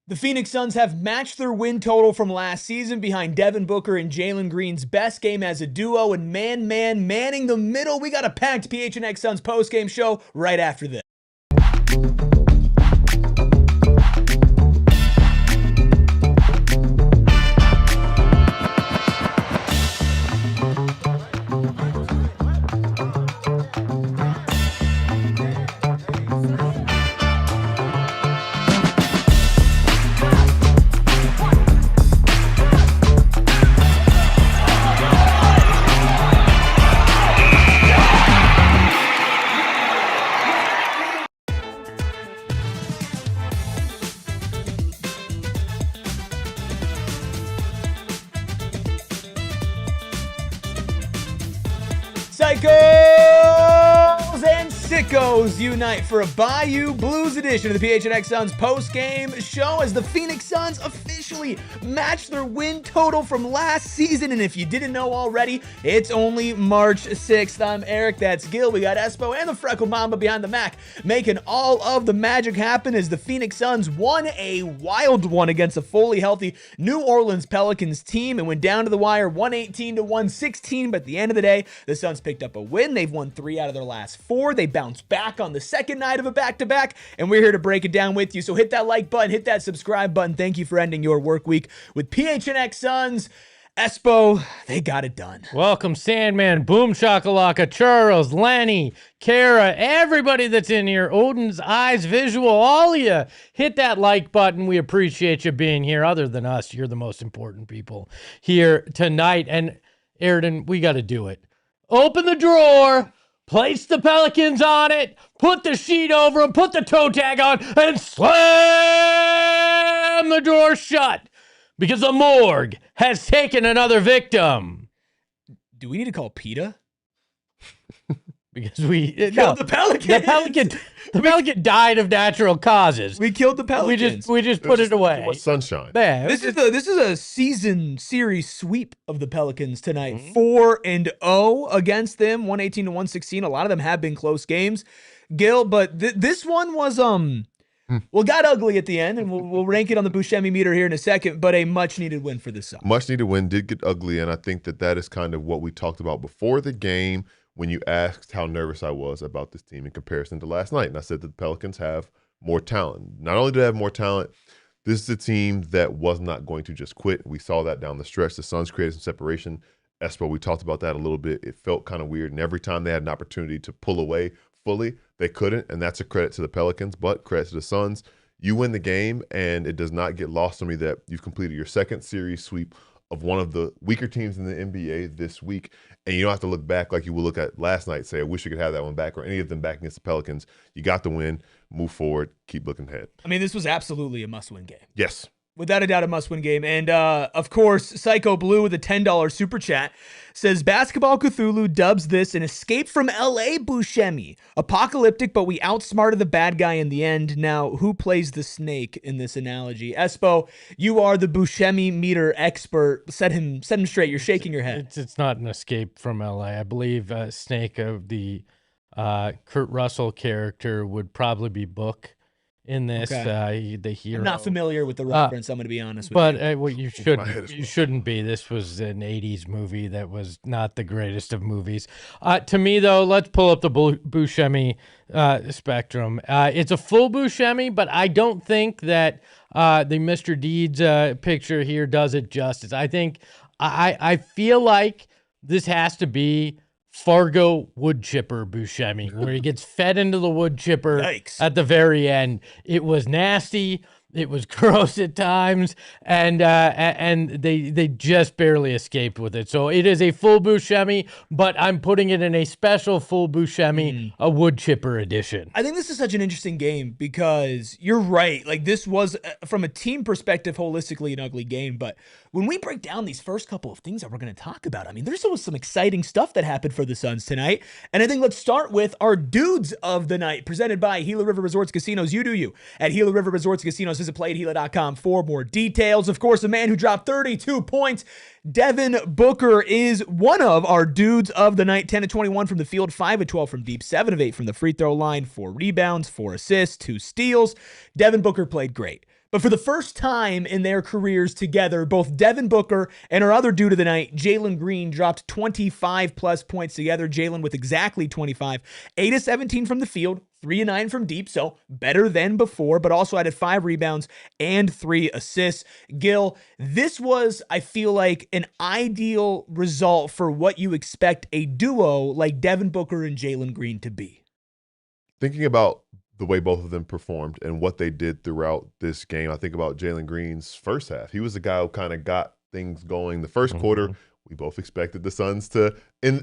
The Phoenix Suns have matched their win total from last season behind Devin Booker and Jalen Green's best game as a duo, and manning the middle. We got a packed PHNX Suns postgame show right after this. Psychos and sickos unite for a Bayou Blues edition of the PHNX Suns post-game show as the Phoenix Suns officially matched their win total from last season. And if you didn't know already, it's only March 6th. I'm Eric, that's Gil. We got Espo and the Freckle Mamba behind the Mac, making all of the magic happen as the Phoenix Suns won a wild one against a fully healthy New Orleans Pelicans team and went down to the wire 118-116. But at the end of the day, the Suns picked up a win. They've won 3 out of their last 4. They bounced back on the second night of a back-to-back, and we're here to break it down with you. So hit that like button, hit that subscribe button. Thank you for ending your work week with PHNX Suns. Espo, they got it done. Welcome, Sandman, Boom Shakalaka, Charles, Lenny, Kara, everybody that's in here, Odin's Eyes Visual, all of you. Hit that like button. We appreciate you being here. Other than us, you're the most important people here tonight. And Airden, we got to do it. Open the drawer, place the Pelicans on it, put the sheet over them, put the toe tag on, and slam the door shut because the morgue has taken another victim. Do we need to call PETA? Because we killed the Pelicans. The Pelican died of natural causes. We killed the Pelicans. We just put it away. Sunshine. Yeah, This is a season series sweep of the Pelicans tonight. 4-0 against them, 118-116. A lot of them have been close games, Gil, but this one was well, got ugly at the end, and we'll rank it on the Buscemi meter here in a second. But a much needed win for the Suns. Much needed win did get ugly, and I think that is kind of what we talked about before the game when you asked how nervous I was about this team in comparison to last night. And I said that the Pelicans have more talent. Not only do they have more talent, this is a team that was not going to just quit. We saw that down the stretch. The Suns created some separation. Espo, we talked about that a little bit. It felt kind of weird, and every time they had an opportunity to pull away fully, they couldn't, and that's a credit to the Pelicans, but credit to the Suns. You win the game, and it does not get lost on me that you've completed your second series sweep of one of the weaker teams in the NBA this week, and you don't have to look back like you would look at last night, say, I wish you could have that one back, or any of them back against the Pelicans. You got the win, move forward, keep looking ahead. I mean, this was absolutely a must-win game. Yes. Without a doubt, a must-win game. And, of course, Psycho Blue with a $10 super chat says, Basketball Cthulhu dubs this an escape from L.A. Buscemi. Apocalyptic, but we outsmarted the bad guy in the end. Now, who plays the snake in this analogy? Espo, you are the Buscemi meter expert. Set him straight. You're shaking your head. It's not an escape from L.A. I believe Snake of the Kurt Russell character would probably be Book in this. Okay. The hero. I'm not familiar with the reference, I'm going to be honest with you. But well, you shouldn't be. This was an 80s movie that was not the greatest of movies. To me, though, let's pull up the Buscemi spectrum. It's a full Buscemi, but I don't think that the Mr. Deeds picture here does it justice. I think I feel like this has to be Fargo wood chipper Buscemi, where he gets fed into the wood chipper. Yikes. At the very end. It was nasty. It was gross at times, and they just barely escaped with it. So it is a full Buscemi, but I'm putting it in a special full Buscemi, a wood chipper edition. I think this is such an interesting game because you're right. Like, this was, from a team perspective, holistically an ugly game. But when we break down these first couple of things that we're going to talk about, I mean, there's always some exciting stuff that happened for the Suns tonight. And I think let's start with our dudes of the night, presented by Gila River Resorts Casinos. You do you at Gila River Resorts Casinos. Visit playatgila.com for more details. Of course, a man who dropped 32 points, Devin Booker, is one of our dudes of the night. 10 of 21 from the field, 5 of 12 from deep, 7 of 8 from the free throw line, 4 rebounds, 4 assists, 2 steals. Devin Booker played great. But for the first time in their careers together, both Devin Booker and our other dude of the night, Jalen Green, dropped 25-plus points together. Jalen with exactly 25, 8 of 17 from the field, 3 of 9 from deep, so better than before, but also added 5 rebounds and 3 assists. Gil, this was, I feel like, an ideal result for what you expect a duo like Devin Booker and Jalen Green to be. Thinking about the way both of them performed and what they did throughout this game, I think about Jalen Green's first half. He was the guy who kind of got things going. The first quarter, we both expected the Suns to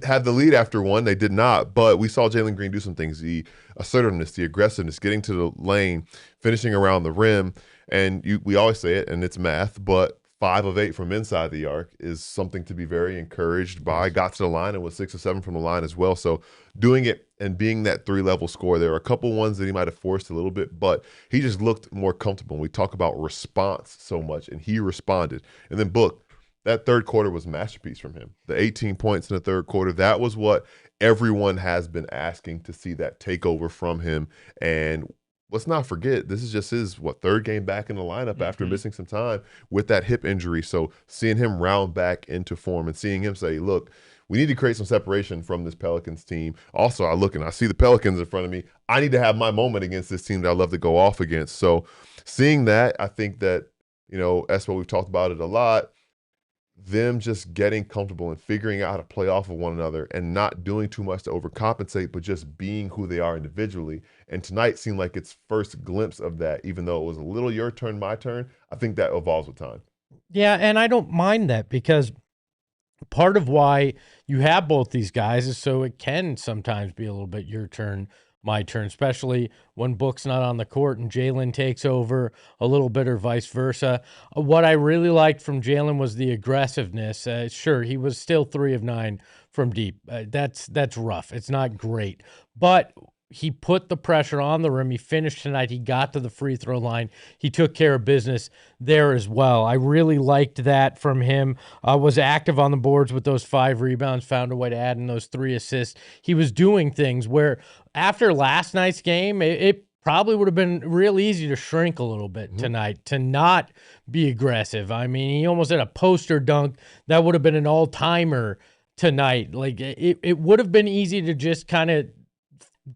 have the lead after one. They did not, but we saw Jalen Green do some things. The assertiveness, the aggressiveness, getting to the lane, finishing around the rim. And we always say it, and it's math, but 5 of 8 from inside the arc is something to be very encouraged by. Got to the line and was 6 of 7 from the line as well. So doing it and being that 3-level scorer, there were a couple ones that he might have forced a little bit, but he just looked more comfortable. We talk about response so much, and he responded. And then Book, that third quarter was a masterpiece from him. The 18 points in the third quarter, that was what everyone has been asking to see, that takeover from him. And let's not forget, this is just his, third game back in the lineup after missing some time with that hip injury. So seeing him round back into form and seeing him say, look, we need to create some separation from this Pelicans team. Also, I look and I see the Pelicans in front of me. I need to have my moment against this team that I love to go off against. So seeing that, I think that, Espo, we've talked about it a lot, them just getting comfortable and figuring out how to play off of one another and not doing too much to overcompensate, but just being who they are individually. And tonight seemed like its first glimpse of that, even though it was a little your turn, my turn. I think that evolves with time. Yeah, and I don't mind that, because part of why you have both these guys is so it can sometimes be a little bit your turn, my turn, especially when Book's not on the court and Jalen takes over a little bit, or vice versa. What I really liked from Jalen was the aggressiveness. Sure, he was still 3 of 9 from deep. That's rough. It's not great, but he put the pressure on the rim. He finished tonight. He got to the free throw line. He took care of business there as well. I really liked that from him. Was active on the boards with those 5 rebounds, found a way to add in those 3 assists. He was doing things where after last night's game, it probably would have been real easy to shrink a little bit tonight, to not be aggressive. I mean, he almost had a poster dunk that would have been an all-timer tonight. Like, it would have been easy to just kind of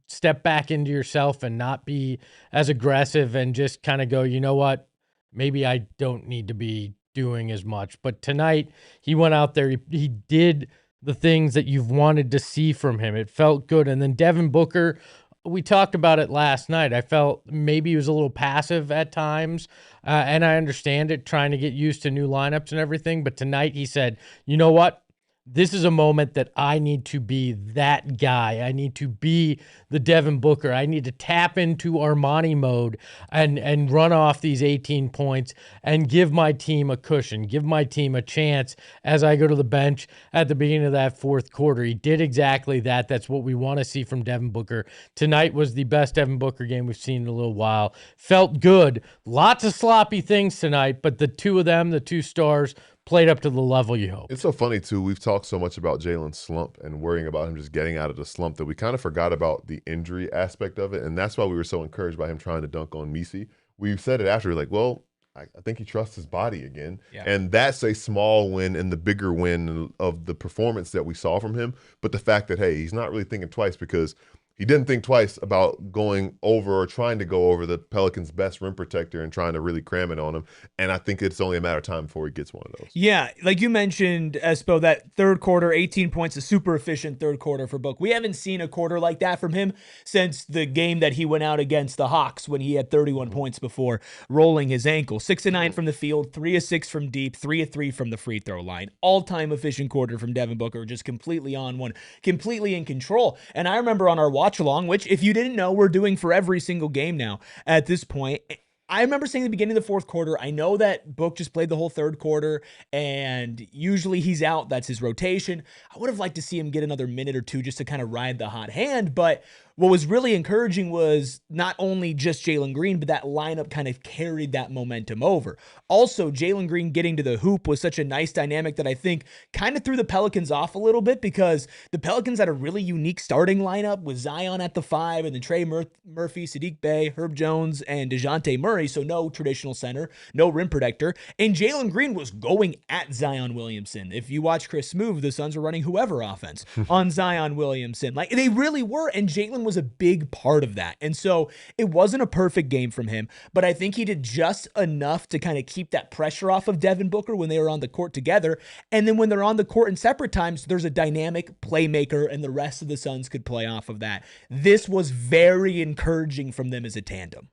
step back into yourself and not be as aggressive and just kind of go, you know what, maybe I don't need to be doing as much. But tonight he went out there, he did the things that you've wanted to see from him. It felt good. And then Devin Booker, we talked about it last night. I felt maybe he was a little passive at times, and I understand it, trying to get used to new lineups and everything. But tonight he said, you know what? This is a moment that I need to be that guy. I need to be the Devin Booker. I need to tap into Armani mode and run off these 18 points and give my team a cushion, give my team a chance as I go to the bench at the beginning of that fourth quarter. He did exactly that. That's what we want to see from Devin Booker. Tonight was the best Devin Booker game we've seen in a little while. Felt good. Lots of sloppy things tonight, but the two of them, the 2 stars, played up to the level you hope. It's so funny, too. We've talked so much about Jalen's slump and worrying about him just getting out of the slump that we kind of forgot about the injury aspect of it, and that's why we were so encouraged by him trying to dunk on Misi. We said it after, like, well, I think he trusts his body again. Yeah. And that's a small win and the bigger win of the performance that we saw from him. But the fact that, hey, he's not really thinking twice, because he didn't think twice about going over or trying to go over the Pelicans' best rim protector and trying to really cram it on him. And I think it's only a matter of time before he gets one of those. Yeah, like you mentioned, Espo, that third quarter, 18 points, a super efficient third quarter for Book. We haven't seen a quarter like that from him since the game that he went out against the Hawks when he had 31 points before rolling his ankle. 6 of 9 from the field, 3 of 6 from deep, 3 of 3 from the free throw line. All-time efficient quarter from Devin Booker, just completely on one, completely in control. And I remember on our watch along, which if you didn't know, we're doing for every single game now at this point, I remember saying at the beginning of the fourth quarter, I know that Book just played the whole third quarter, and usually he's out. That's his rotation. I would have liked to see him get another minute or two just to kind of ride the hot hand, but what was really encouraging was not only just Jalen Green, but that lineup kind of carried that momentum over. Also, Jalen Green getting to the hoop was such a nice dynamic that I think kind of threw the Pelicans off a little bit, because the Pelicans had a really unique starting lineup with Zion at the 5 and then Trey Murphy, Sadiq Bey, Herb Jones, and DeJounte Murray. So no traditional center, no rim protector. And Jalen Green was going at Zion Williamson. If you watch Chris Smoove, the Suns were running whoever offense on Zion Williamson. Like, they really were, and Jalen was a big part of that. And so it wasn't a perfect game from him, but I think he did just enough to kind of keep that pressure off of Devin Booker when they were on the court together. And then when they're on the court in separate times, there's a dynamic playmaker, and the rest of the Suns could play off of that. This was very encouraging from them as a tandem.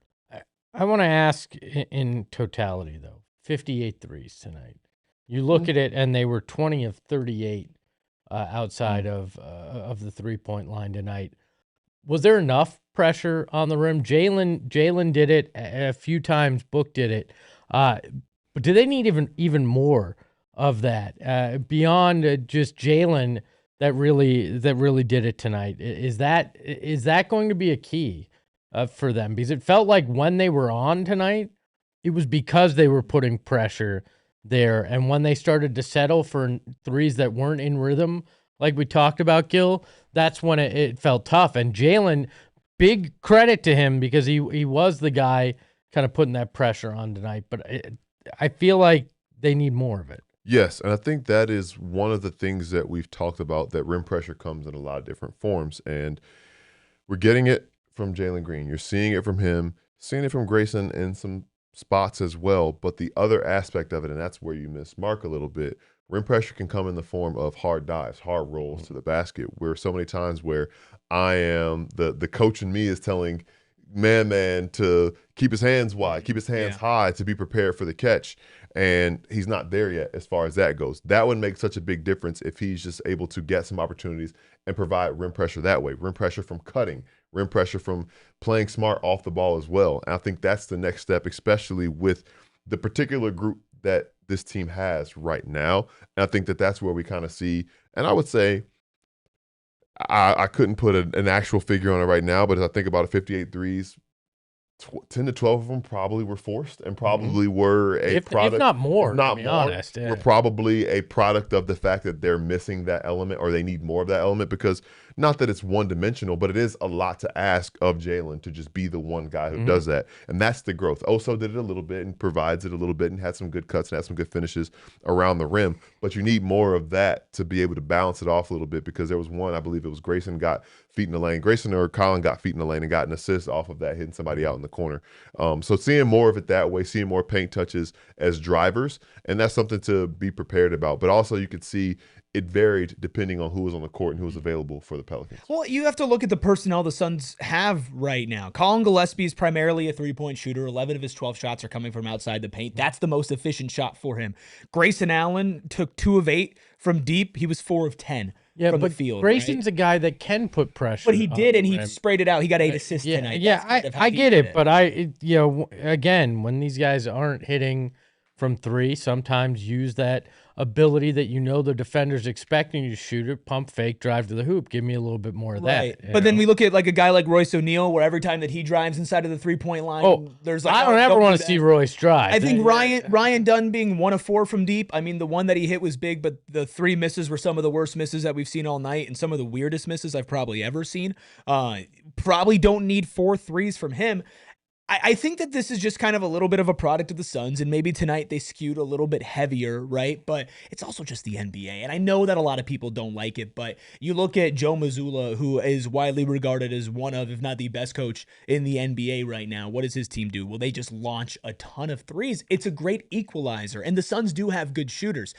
I want to ask in totality, though, 58 threes tonight. You look at it, and they were 20 of 38 outside of the three-point line tonight. Was there enough pressure on the rim? Jalen did it a few times. Book did it. But do they need even more of that beyond just Jalen that really did it tonight? Is that going to be a key for them? Because it felt like when they were on tonight, it was because they were putting pressure there, and when they started to settle for threes that weren't in rhythm, like we talked about, Gil, that's when it felt tough. And Jalen, big credit to him, because he was the guy kind of putting that pressure on tonight. But I feel like they need more of it. Yes, and I think that is one of the things that we've talked about, that rim pressure comes in a lot of different forms. And we're getting it from Jalen Green. You're seeing it from him, seeing it from Grayson in some spots as well. But the other aspect of it, and that's where you miss Mark a little bit, rim pressure can come in the form of hard dives, hard rolls to the basket, where so many times where I am, the coach in me is telling man to keep his hands wide, keep his hands high, to be prepared for the catch. And he's not there yet as far as that goes. That would make such a big difference if he's just able to get some opportunities and provide rim pressure that way. Rim pressure from cutting, rim pressure from playing smart off the ball as well. And I think that's the next step, especially with the particular group that this team has right now. And I think that that's where we kind of see, and I would say, I couldn't put an actual figure on it right now, but as I think about it, 58 threes, 10 to 12 of them probably were forced and probably were a product. If not more, not to be more, honest. were probably a product of the fact that they're missing that element, or they need more of that element, because not that it's one-dimensional, but it is a lot to ask of Jalen to just be the one guy who does that. And that's the growth. Oso did it a little bit and provides it a little bit and had some good cuts and had some good finishes around the rim. But you need more of that to be able to balance it off a little bit, because there was one, I believe it was Grayson, got feet in the lane. Grayson or Collin got feet in the lane and got an assist off of that, hitting somebody out in the corner. So seeing more of it that way, seeing more paint touches as drivers, and that's something to be prepared about. But also you could see it varied depending on who was on the court and who was available for the Pelicans. Well, you have to look at the personnel the Suns have right now. Collin Gillespie is primarily a three-point shooter. 11 of his 12 shots are coming from outside the paint. That's the most efficient shot for him. Grayson Allen took 2 of 8 from deep. He was 4 of 10 from the field. Grayson's a guy that can put pressure. But he did, and he sprayed it out. He got 8 assists tonight. Yeah, I get it. But again, when these guys aren't hitting from 3, sometimes use that ability that the defender's expecting you to shoot it, pump fake, drive to the hoop. Give me a little bit more of that. But then we look at like a guy like Royce O'Neal, where every time that he drives inside of the 3-point line, there's like, I don't ever want to see Royce drive. I think Ryan Dunn being 1 of 4 from deep. I mean, the one that he hit was big, but the 3 misses were some of the worst misses that we've seen all night, and some of the weirdest misses I've probably ever seen. Probably don't need 4 threes from him. I think that this is just kind of a little bit of a product of the Suns, and maybe tonight they skewed a little bit heavier, right? But it's also just the NBA, and I know that a lot of people don't like it, but you look at Joe Mazzulla, who is widely regarded as one of, if not the best coach in the NBA right now. What does his team do? Well, they just launch a ton of threes. It's a great equalizer, and the Suns do have good shooters.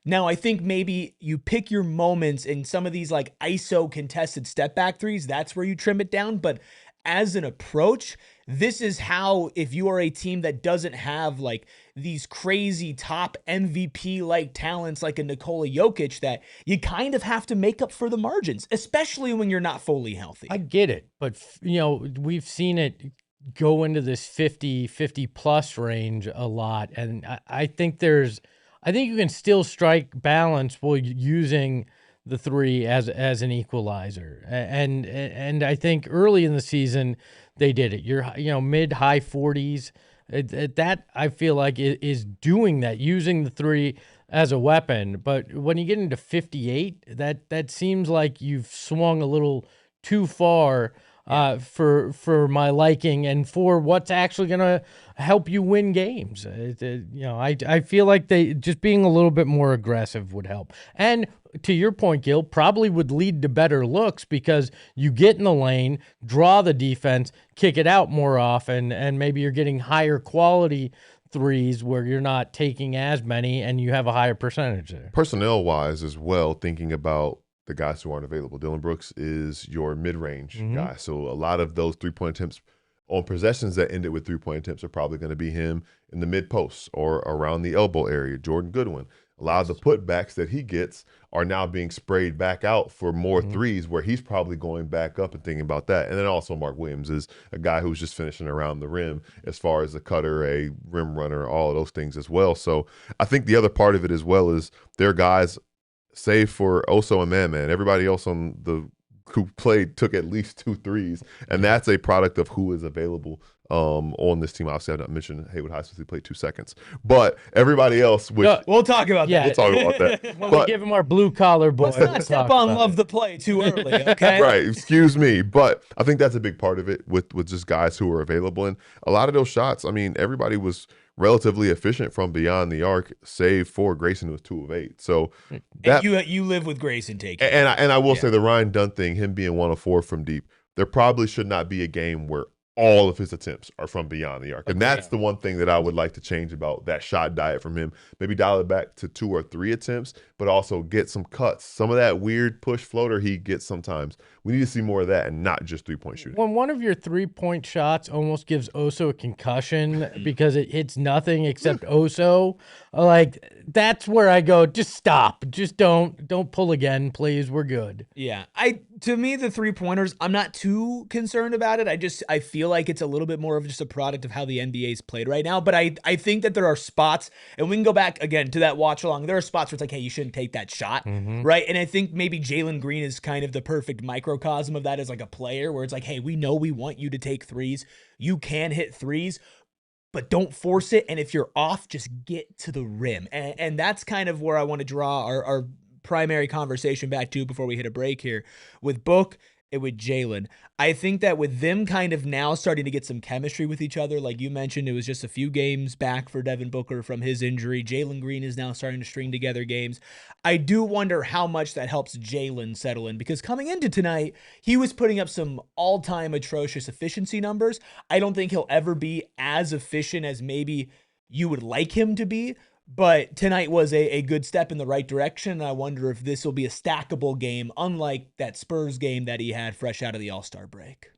Now, I think maybe you pick your moments in some of these like ISO contested step back threes. That's where you trim it down, but as an approach, this is how, if you are a team that doesn't have like these crazy top MVP like talents like a Nikola Jokic, that you kind of have to make up for the margins, especially when you're not fully healthy. I get it, but we've seen it go into this 50 plus range a lot, and I think you can still strike balance while using the three as an equalizer. And I think early in the season they did it. Mid high 40s. That I feel like is doing that, using the three as a weapon. But when you get into 58, that seems like you've swung a little too far for my liking and for what's actually going to help you win games. I feel like they just being a little bit more aggressive would help. And to your point, Gil, probably would lead to better looks because you get in the lane, draw the defense, kick it out more often, and maybe you're getting higher quality threes where you're not taking as many and you have a higher percentage there. Personnel-wise as well, thinking about the guys who aren't available. Dillon Brooks is your mid-range guy. So a lot of those three-point attempts on possessions that ended with three-point attempts are probably going to be him in the mid-post or around the elbow area. Jordan Goodwin. A lot of the putbacks that he gets are now being sprayed back out for more threes where he's probably going back up and thinking about that. And then also Mark Williams is a guy who's just finishing around the rim as far as a cutter, a rim runner, all of those things as well. So I think the other part of it as well is there are guys, save for Oso and Man, everybody else on the who played took at least 2 threes, and that's a product of who is available on this team. Obviously, I've not mentioned Haywood Highsmith, he played 2 seconds, but everybody else. Which we'll talk about that. We'll talk about that. When we give him our blue collar boy, let's not step on love the play too early, okay? Right, excuse me, but I think that's a big part of it with just guys who are available, and a lot of those shots. I mean, everybody was relatively efficient from beyond the arc, save for Grayson, who was 2 of 8. So that you live with Grayson taking. And I will say the Ryan Dunn thing, him being 1 of 4 from deep, there probably should not be a game where all of his attempts are from beyond the arc. And that's the one thing that I would like to change about that shot diet from him. Maybe dial it back to 2 or 3 attempts, but also get some cuts. Some of that weird push floater he gets sometimes. We need to see more of that and not just 3-point shooting. When one of your 3-point shots almost gives Oso a concussion because it hits nothing except Oso, like that's where I go, just stop. Just don't pull again, please. We're good. Yeah. To me, the 3-pointers, I'm not too concerned about it. I feel like it's a little bit more of just a product of how the NBA's played right now. But I think that there are spots, and we can go back again to that watch along. There are spots where it's like, hey, you shouldn't take that shot, right? And I think maybe Jalen Green is kind of the perfect microcosm of that as like a player, where it's like, hey, we know we want you to take threes. You can hit threes, but don't force it. And if you're off, just get to the rim. And that's kind of where I want to draw our primary conversation back to before we hit a break here with Book and with Jalen. I think that with them kind of now starting to get some chemistry with each other, like you mentioned, it was just a few games back for Devin Booker from his injury. Jalen Green is now starting to string together games. I do wonder how much that helps Jalen settle in, because coming into tonight, he was putting up some all-time atrocious efficiency numbers. I don't think he'll ever be as efficient as maybe you would like him to be, but tonight was a good step in the right direction, and I wonder if this will be a stackable game, unlike that Spurs game that he had fresh out of the All-Star break.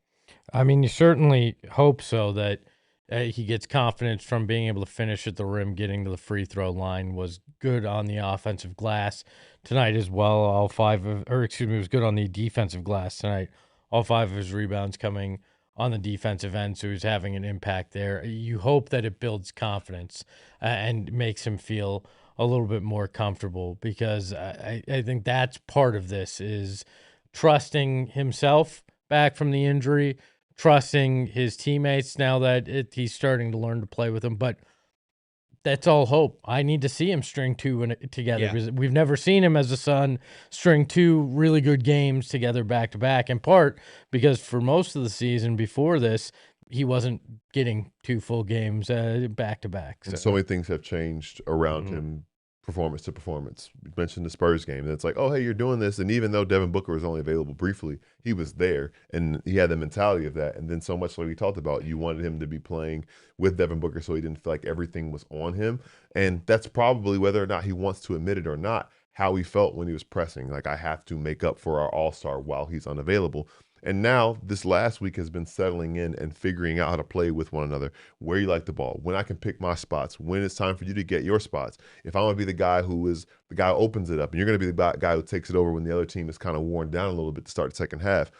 I mean, you certainly hope so, that he gets confidence from being able to finish at the rim. Getting to the free throw line was good on the offensive glass tonight as well. It was good on the defensive glass tonight. All 5 of his rebounds coming on the defensive end, so he's having an impact there. You hope that it builds confidence and makes him feel a little bit more comfortable, because I think that's part of this, is trusting himself back from the injury, trusting his teammates now that he's starting to learn to play with them. But that's all hope. I need to see him string 2 together, because we've never seen him as a Sun string 2 really good games together back to back, in part because for most of the season before this, he wasn't getting 2 full games back to back. So many things have changed around him, performance to performance. You mentioned the Spurs game, and it's like, oh, hey, you're doing this. And even though Devin Booker was only available briefly, he was there, and he had the mentality of that. And then so much like we talked about, you wanted him to be playing with Devin Booker so he didn't feel like everything was on him. And that's probably, whether or not he wants to admit it or not, how he felt when he was pressing. Like, I have to make up for our all-star while he's unavailable. And now this last week has been settling in and figuring out how to play with one another, where you like the ball, when I can pick my spots, when it's time for you to get your spots. If I want to be the guy who is the guy who opens it up, and you're going to be the guy who takes it over when the other team is kind of worn down a little bit to start the second half.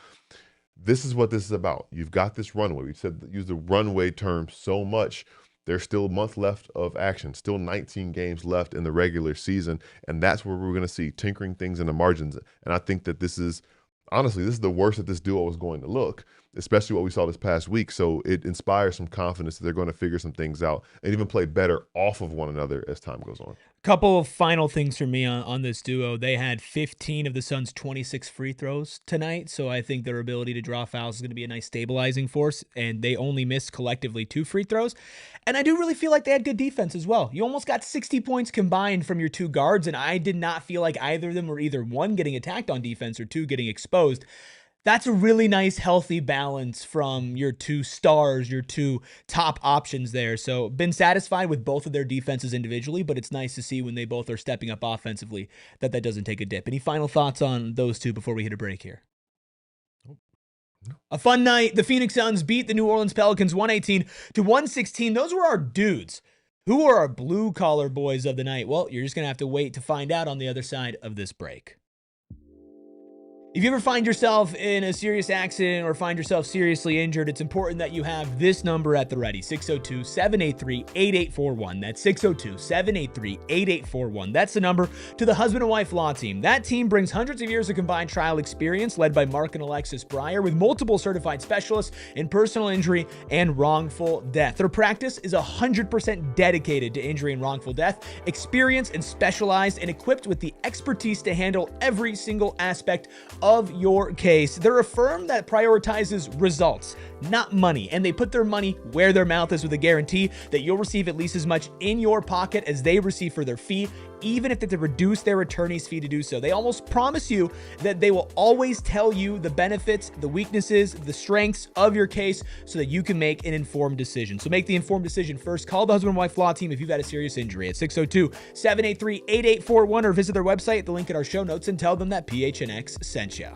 This is what this is about. You've got this runway. We use the runway term so much. there's still a month left of action, still 19 games left in the regular season, and that's where we're going to see tinkering things in the margins. And I think that this is the worst that this duo is going to look, especially what we saw this past week. So it inspires some confidence that they're going to figure some things out and even play better off of one another as time goes on. Couple of final things for me on this duo. They had 15 of the Suns' 26 free throws tonight, so I think their ability to draw fouls is going to be a nice stabilizing force, and they only missed collectively 2 free throws. And I do really feel like they had good defense as well. You almost got 60 points combined from your 2 guards, and I did not feel like either of them were either 1, getting attacked on defense, or 2, getting exposed. That's a really nice, healthy balance from your 2 stars, your 2 top options there. So been satisfied with both of their defenses individually, but it's nice to see when they both are stepping up offensively that doesn't take a dip. Any final thoughts on those 2 before we hit a break here? A fun night. The Phoenix Suns beat the New Orleans Pelicans 118-116. Those were our dudes. Who are our blue-collar boys of the night? Well, you're just going to have to wait to find out on the other side of this break. If you ever find yourself in a serious accident or find yourself seriously injured, it's important that you have this number at the ready, 602-783-8841. That's 602-783-8841. That's the number to the husband and wife law team. That team brings hundreds of years of combined trial experience led by Mark and Alexis Breyer with multiple certified specialists in personal injury and wrongful death. Their practice is 100% dedicated to injury and wrongful death, experienced and specialized and equipped with the expertise to handle every single aspect of your case. They're a firm that prioritizes results, not money, and they put their money where their mouth is with a guarantee that you'll receive at least as much in your pocket as they receive for their fee, even if they have to reduce their attorney's fee to do so. They almost promise you that they will always tell you the benefits, the weaknesses, the strengths of your case so that you can make an informed decision. So make the informed decision first. Call the husband and wife law team if you've had a serious injury at 602-783-8841 or visit their website at the link in our show notes and tell them that PHNX sent you.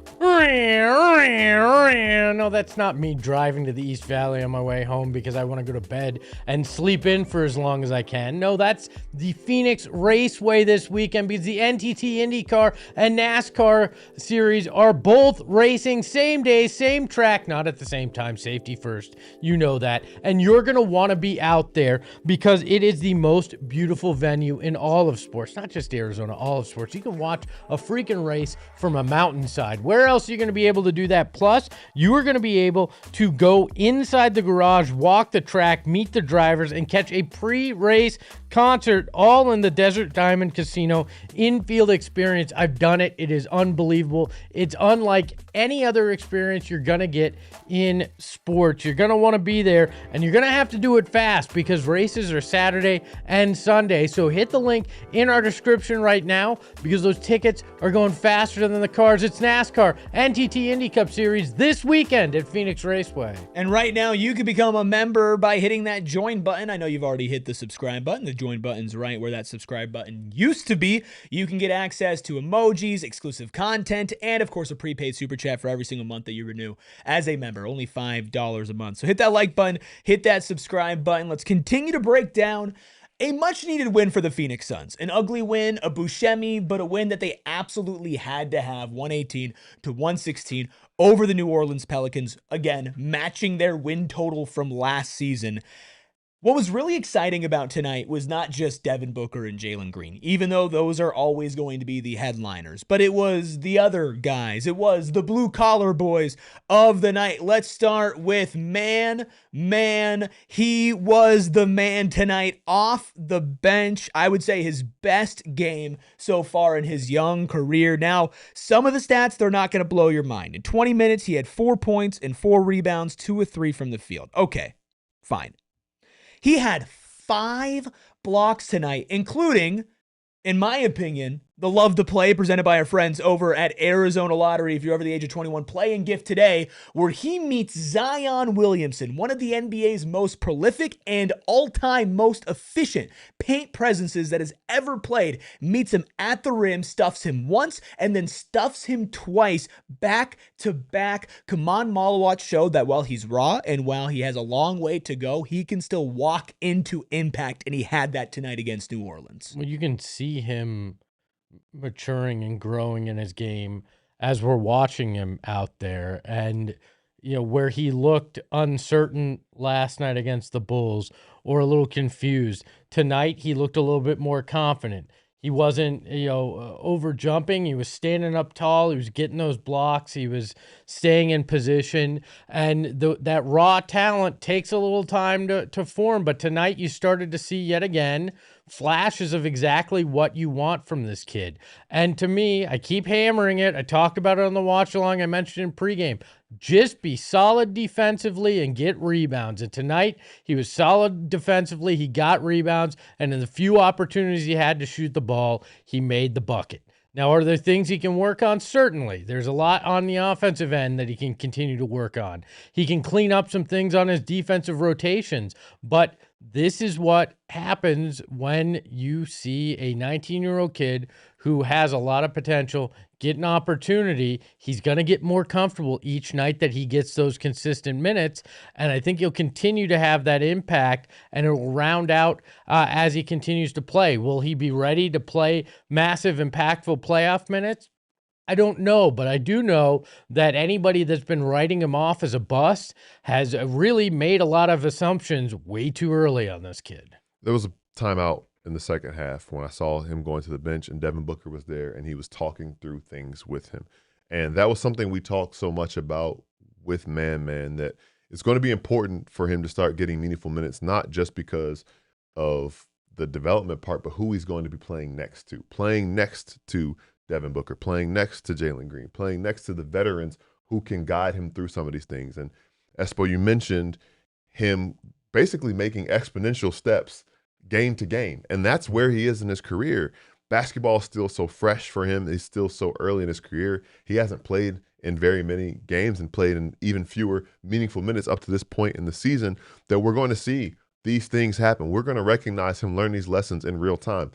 No, that's not me driving to the East Valley on my way home because I want to go to bed and sleep in for as long as I can. No, that's the Phoenix Raceway this weekend because the NTT IndyCar and NASCAR series are both racing same day, same track, not at the same time. Safety first, you know that. And you're going to want to be out there because it is the most beautiful venue in all of sports, not just Arizona, all of sports. You can watch a freaking race from a mountainside. Where else are you going to be able to do that? Plus, you are going to be able to go inside the garage, walk the track, meet the drivers, and catch a pre-race concert all in the Desert Diamond Casino infield experience. I've done it. It is unbelievable. It's unlike any other experience you're going to get in sports. You're going to want to be there, and you're going to have to do it fast because races are Saturday and Sunday. So hit the link in our description right now because those tickets are going faster than the cars. It's NASCAR NTT Indy Cup Series this weekend at Phoenix Raceway. And right now, you can become a member by hitting that join button. I know you've already hit the subscribe button. The join button's right where that subscribe button used to be. You can get access to emojis, exclusive content, and of course, a prepaid super chat for every single month that you renew as a member. Only $5 a month. So hit that like button, hit that subscribe button. Let's continue to break down a much-needed win for the Phoenix Suns. An ugly win, a Buscemi, but a win that they absolutely had to have, 118-116 over the New Orleans Pelicans, again, matching their win total from last season. What was really exciting about tonight was not just Devin Booker and Jalen Green, even though those are always going to be the headliners, but it was the other guys. It was the blue-collar boys of the night. Let's start with man. He was the man tonight off the bench. I would say his best game so far in his young career. Now, some of the stats, they're not going to blow your mind. In 20 minutes, he had 4 points and 4 rebounds, 2 of 3 from the field. Okay, fine. He had 5 blocks tonight, including, in my opinion, the Love to Play presented by our friends over at Arizona Lottery. If you're over the age of 21, play and gift today, where he meets Zion Williamson, one of the NBA's most prolific and all-time most efficient paint presences that has ever played, meets him at the rim, stuffs him once, and then stuffs him twice, back to back. Khaman Maluach showed that while he's raw and while he has a long way to go, he can still walk into impact, and he had that tonight against New Orleans. Well, you can see him maturing and growing in his game as we're watching him out there. And where he looked uncertain last night against the Bulls or a little confused. Tonight, he looked a little bit more confident. He wasn't, over jumping. He was standing up tall. He was getting those blocks. He was staying in position. And that raw talent takes a little time to form. But tonight you started to see yet again flashes of exactly what you want from this kid. And to me, I keep hammering it. I talked about it on the watch along. I mentioned in pregame. Just be solid defensively and get rebounds. And tonight, he was solid defensively. He got rebounds. And in the few opportunities he had to shoot the ball, he made the bucket. Now, are there things he can work on? Certainly. There's a lot on the offensive end that he can continue to work on. He can clean up some things on his defensive rotations. But this is what happens when you see a 19-year-old kid who has a lot of potential get an opportunity. He's going to get more comfortable each night that he gets those consistent minutes, and I think he'll continue to have that impact, and it will round out as he continues to play. Will he be ready to play massive, impactful playoff minutes? I don't know, but I do know that anybody that's been writing him off as a bust has really made a lot of assumptions way too early on this kid. There was a timeout in the second half when I saw him going to the bench and Devin Booker was there and he was talking through things with him. And that was something we talked so much about with Man, that it's going to be important for him to start getting meaningful minutes, not just because of the development part, but who he's going to be playing next to Devin Booker, playing next to Jalen Green, playing next to the veterans who can guide him through some of these things. And Espo, you mentioned him basically making exponential steps game to game, and that's where he is in his career. Basketball is still so fresh for him. He's still so early in his career. He hasn't played in very many games and played in even fewer meaningful minutes up to this point in the season that we're going to see these things happen. We're going to recognize him learn these lessons in real time.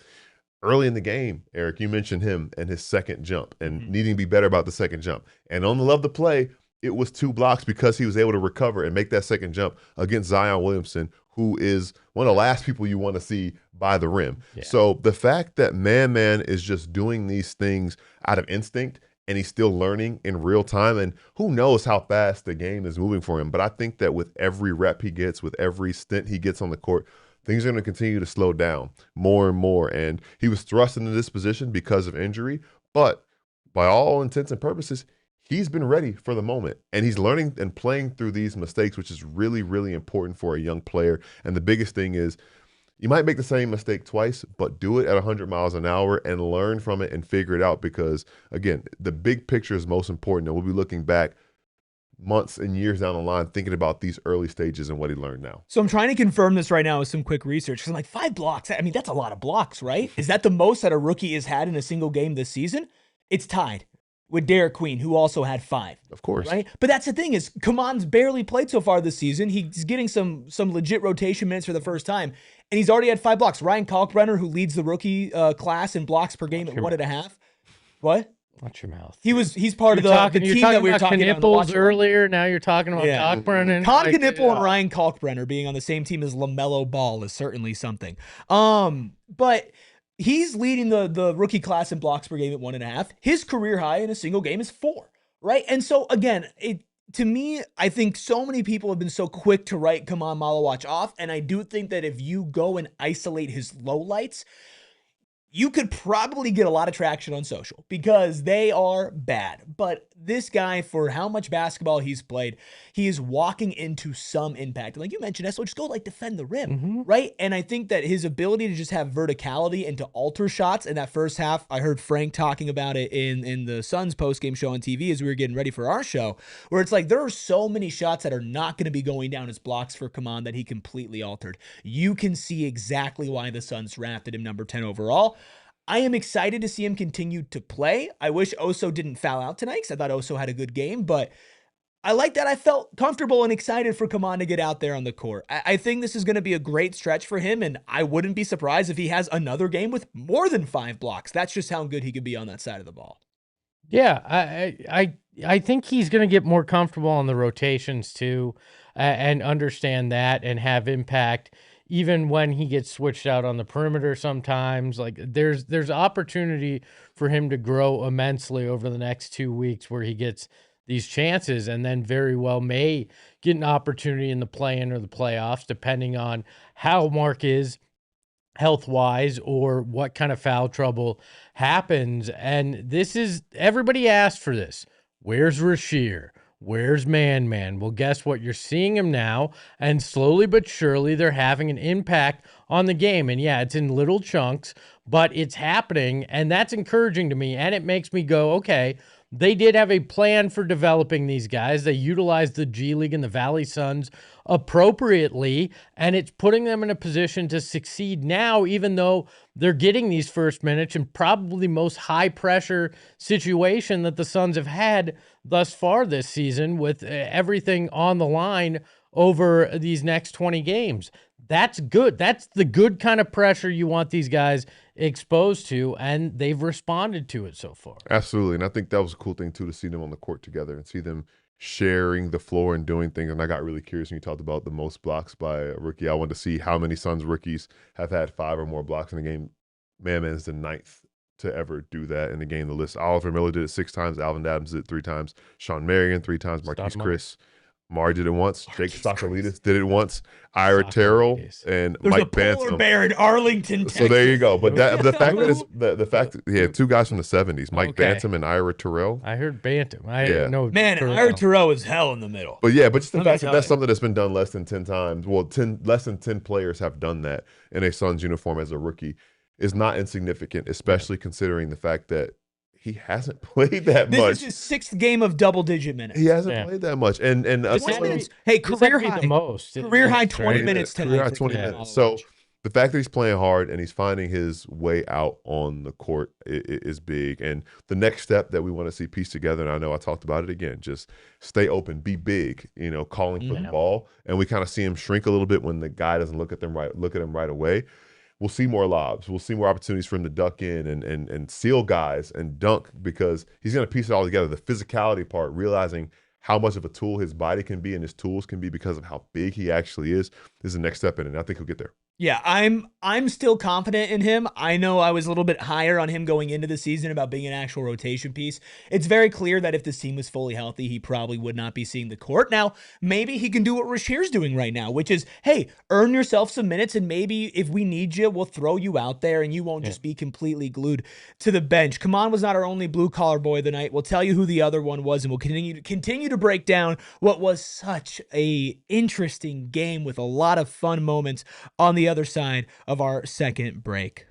Early in the game, Eric, you mentioned him and his second jump and needing to be better about the second jump. And on the love to play, it was 2 blocks because he was able to recover and make that second jump against Zion Williamson, who is one of the last people you want to see by the rim. Yeah. So the fact that Man is just doing these things out of instinct and he's still learning in real time, and who knows how fast the game is moving for him. But I think that with every rep he gets, with every stint he gets on the court, things are going to continue to slow down more and more. And he was thrust into this position because of injury, but by all intents and purposes, he's been ready for the moment, and he's learning and playing through these mistakes, which is really, really important for a young player. And the biggest thing is you might make the same mistake twice, but do it at 100 miles an hour and learn from it and figure it out because, again, the big picture is most important, and we'll be looking back months and years down the line thinking about these early stages and what he learned now. So I'm trying to confirm this right now with some quick research because I'm like, 5 blocks. I mean, that's a lot of blocks, right? Is that the most that a rookie has had in a single game this season? It's tied with Derek Queen, who also had 5. Of course. Right? But that's the thing is, Khaman's barely played so far this season. He's getting some legit rotation minutes for the first time, and he's already had 5 blocks. Ryan Kalkbrenner, who leads the rookie class in blocks per game at 1.5. What? Watch your mouth. He's part of the team that we were talking about earlier. Now you're talking about Kalkbrenner. Con Knipple and Ryan Kalkbrenner being on the same team as LaMelo Ball is certainly something. But he's leading the rookie class in blocks per game at 1.5. His career high in a single game is 4, right? And so, again, to me, I think so many people have been so quick to write Khaman Maluach off, and I do think that if you go and isolate his lowlights, you could probably get a lot of traction on social because they are bad. But this guy, for how much basketball he's played, he is walking into some impact. Like you mentioned, Eslo, just go defend the rim, right? And I think that his ability to just have verticality and to alter shots in that first half, I heard Frank talking about it in the Suns postgame show on TV as we were getting ready for our show, where it's like there are so many shots that are not going to be going down as blocks for Khaman that he completely altered. You can see exactly why the Suns drafted him number 10 overall. I am excited to see him continue to play. I wish Oso didn't foul out tonight because I thought Oso had a good game, but I like that I felt comfortable and excited for Khaman to get out there on the court. I think this is going to be a great stretch for him, and I wouldn't be surprised if he has another game with more than 5 blocks. That's just how good he could be on that side of the ball. Yeah, I think he's going to get more comfortable on the rotations too, and understand that and have impact. Even when he gets switched out on the perimeter sometimes, like there's opportunity for him to grow immensely over the next 2 weeks where he gets these chances, and then very well may get an opportunity in the play-in or the playoffs, depending on how Mark is health-wise or what kind of foul trouble happens. And this is, everybody asked for this. Where's Rasheer? Where's Man? Well, guess what? You're seeing him now, and slowly but surely they're having an impact on the game. And yeah, it's in little chunks, but it's happening, and that's encouraging to me. And it makes me go, okay, they did have a plan for developing these guys. They utilized the G League and the Valley Suns appropriately, and it's putting them in a position to succeed now, even though they're getting these first minutes and probably the most high-pressure situation that the Suns have had thus far this season, with everything on the line over these next 20 games. That's good. That's the good kind of pressure you want these guys exposed to, and they've responded to it so far. Absolutely, and I think that was a cool thing, too, to see them on the court together and see them sharing the floor and doing things. And I got really curious when you talked about the most blocks by a rookie. I wanted to see how many Suns rookies have had 5 or more blocks in a game. Man is the 9th to ever do that in the game. The list: Oliver Miller did it 6 times, Alvin Adams did it 3 times, Sean Marion 3 times, Marquise Chris. Mar did it once. Jake Sokolidis did it once. Ira Terrell and There's Mike a polar Bantam. bear in Arlington, Texas. So there you go. But the fact that he had 2 guys from the 70s, Mike Bantam and Ira Terrell. I heard Bantam. Know Man, Ira Terrell is hell in the middle. But yeah, but just the fact that that's something that's been done less than 10 times. Well, less than 10 players have done that in a Suns uniform as a rookie is not insignificant, especially considering the fact that he hasn't played that much. This is his 6th game of double-digit minutes. He hasn't played that much, and 20 minutes. Hey, career high, the most. Career high 20 minutes tonight. Career high 20 minutes. So the fact that he's playing hard and he's finding his way out on the court is big. And the next step that we want to see piece together, and I know I talked about it again, just stay open, be big. Calling for the ball, and we kind of see him shrink a little bit when the guy doesn't look at him right away. We'll see more lobs. We'll see more opportunities for him to duck in and seal guys and dunk, because he's going to piece it all together. The physicality part, realizing how much of a tool his body can be and his tools can be because of how big he actually is the next step in it. And I think he'll get there. Yeah, I'm still confident in him. I know I was a little bit higher on him going into the season about being an actual rotation piece. It's very clear that if this team was fully healthy, he probably would not be seeing the court. Now, maybe he can do what Rasheer's doing right now, which is, hey, earn yourself some minutes, and maybe if we need you, we'll throw you out there and you won't just be completely glued to the bench. Khaman was not our only blue-collar boy of the night. We'll tell you who the other one was, and we'll continue to break down what was such a interesting game with a lot of fun moments on the other side of our second break.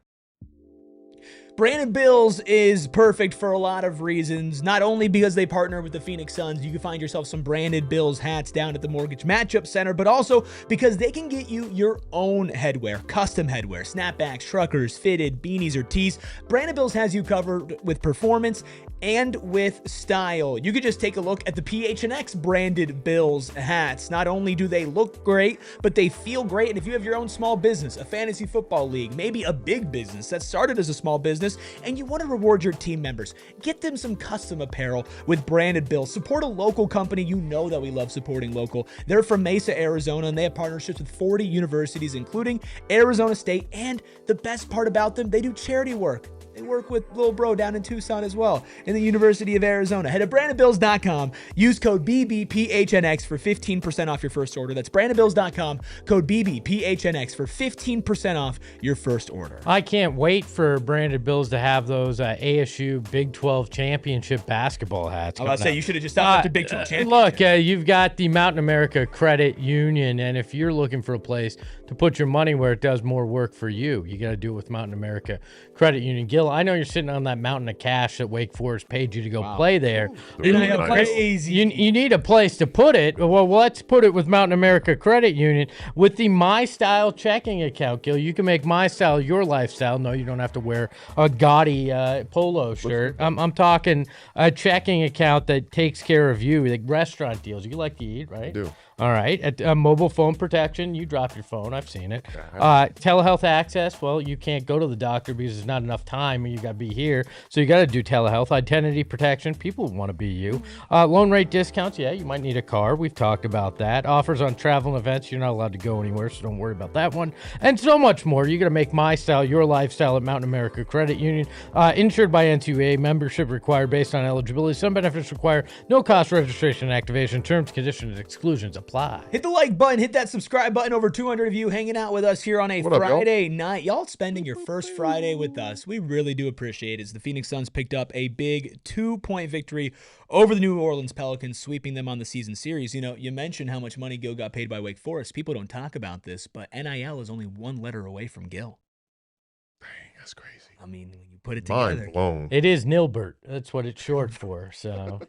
Branded Bills is perfect for a lot of reasons, not only because they partner with the PHNX Suns. You can find yourself some Branded Bills hats down at the Mortgage Matchup Center, but also because they can get you your own headwear, custom headwear, snapbacks, truckers, fitted, beanies, or tees. Branded Bills has you covered with performance and with style. You could just take a look at the PHNX Branded Bills hats. Not only do they look great, but they feel great. And if you have your own small business, a fantasy football league, maybe a big business that started as a small business, and you want to reward your team members, get them some custom apparel with Branded Bills. Support a local company. You know that we love supporting local. They're from Mesa, Arizona, and they have partnerships with 40 universities, including Arizona State. And the best part about them, they do charity work. They work with Lil Bro down in Tucson as well, in the University of Arizona. Head to brandedbills.com. Use code BBPHNX for 15% off your first order. That's brandedbills.com. Code BBPHNX for 15% off your first order. I can't wait for Branded Bills to have those ASU Big 12 championship basketball hats. I was about to say, you should have just stopped after Big 12 championship. Look, you've got the Mountain America Credit Union, and if you're looking for a place to put your money where it does more work for you, you got to do it with Mountain America Credit Union. Gil, I know you're sitting on that mountain of cash that Wake Forest paid you to go play there. Crazy. You need a place to put it. Well, let's put it with Mountain America Credit Union with the My Style checking account, Gil. You can make My Style your lifestyle. No, you don't have to wear a gaudy polo shirt. I'm talking a checking account that takes care of you, like restaurant deals. You like to eat, right? I do. All right. Mobile phone protection, you drop your phone. I've seen it. Telehealth access, well, you can't go to the doctor because there's not enough time and you got to be here. So you got to do telehealth. Identity protection, people want to be you. Loan rate discounts, yeah, you might need a car. We've talked about that. Offers on travel and events, you're not allowed to go anywhere, so don't worry about that one. And so much more. You're going to make my style your lifestyle at Mountain America Credit Union. Insured by NCUA, membership required based on eligibility. Some benefits require no cost registration and activation. Terms, conditions, and exclusions apply. Hit the like button, hit that subscribe button. Over 200 of you hanging out with us here on a Friday night. Y'all spending your first Friday with us. We really do appreciate it. As the Phoenix Suns picked up a big 2-point victory over the New Orleans Pelicans, sweeping them on the season series. You know, you mentioned how much money Gil got paid by Wake Forest. People don't talk about this, but NIL is only one letter away from Gil. Dang, that's crazy. I mean, when you put it together. Mind blown. It is Nilbert. That's what it's short for. So,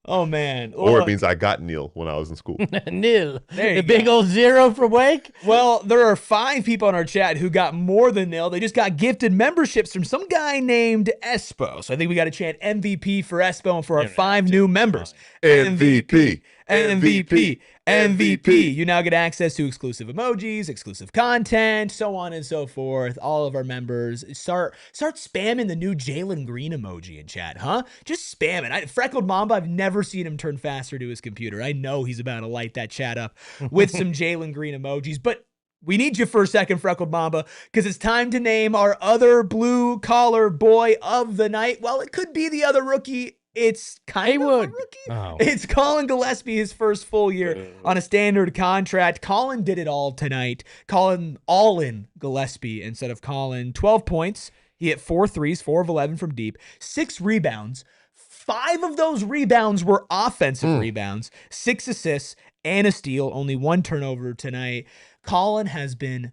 oh man. Or it means I got Neil when I was in school. nil. There you The big old zero for Wake. Well, there are 5 people on our chat who got more than nil. They just got gifted memberships from some guy named Espo. So I think we got to chant MVP for Espo and for our 5 new members. MVP. MVP. MVP. You now get access to exclusive emojis, exclusive content, so on and so forth. All of our members start spamming the new Jalen Green emoji in chat, huh? Just spam it. Freckled Mamba, I've never seen him turn faster to his computer. I know he's about to light that chat up with some Jalen Green emojis, but we need you for a second, Freckled Mamba, because it's time to name our other blue collar boy of the night. Well, it could be the other rookie. It's kind of a rookie. Oh. It's Collin Gillespie, his first full year on a standard contract. Collin did it all tonight. Collin all in Gillespie instead of Collin. 12 points. He hit 4 threes, 4 of 11 from deep, 6 rebounds. 5 of those rebounds were offensive rebounds, 6 assists and a steal, only 1 turnover tonight. Collin has been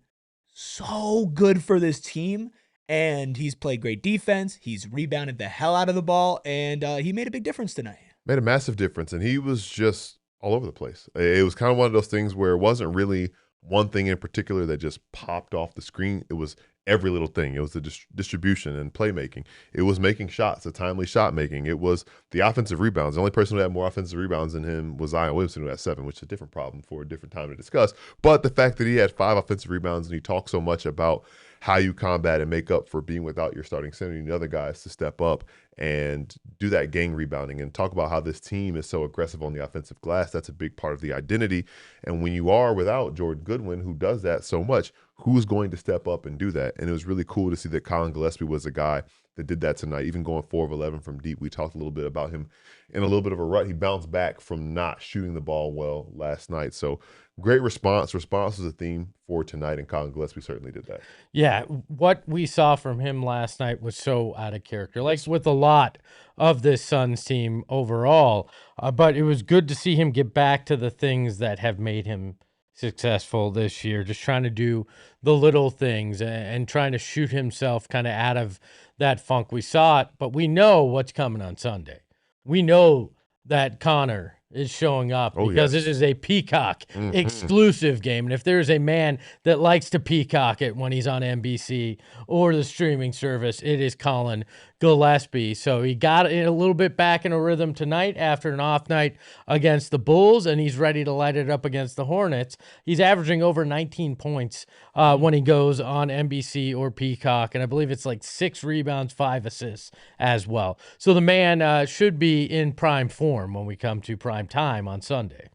so good for this team. And he's played great defense. He's rebounded the hell out of the ball, and he made a big difference tonight. Made a massive difference, and he was just all over the place. It was kind of one of those things where it wasn't really one thing in particular that just popped off the screen. It was every little thing. It was the distribution and playmaking. It was making shots, the timely shot making. It was the offensive rebounds. The only person who had more offensive rebounds than him was Zion Williamson, who had 7, which is a different problem for a different time to discuss. But the fact that he had 5 offensive rebounds and he talked so much about how you combat and make up for being without your starting center and the other guys to step up and do that gang rebounding and talk about how this team is so aggressive on the offensive glass. That's a big part of the identity. And when you are without Jordan Goodwin, who does that so much, who's going to step up and do that? And it was really cool to see that Collin Gillespie was a guy that did that tonight, even going 4 of 11 from deep. We talked a little bit about him in a little bit of a rut. He bounced back from not shooting the ball well last night. So great response. Response was a theme for tonight, and Collin Gillespie certainly did that. Yeah, what we saw from him last night was so out of character, like with a lot of this Suns team overall. But it was good to see him get back to the things that have made him successful this year, just trying to do the little things and trying to shoot himself kind of out of that funk. We saw it, but we know what's coming on Sunday. We know that Connor is showing up because this is a Peacock exclusive game. And if there's a man that likes to peacock it when he's on NBC or the streaming service, it is Collin Gillespie. So he got it a little bit back in a rhythm tonight after an off night against the Bulls, and he's ready to light it up against the Hornets. He's averaging over 19 points when he goes on NBC or Peacock, and I believe it's like 6 rebounds, 5 assists as well. So the man should be in prime form when we come to prime time on Sunday.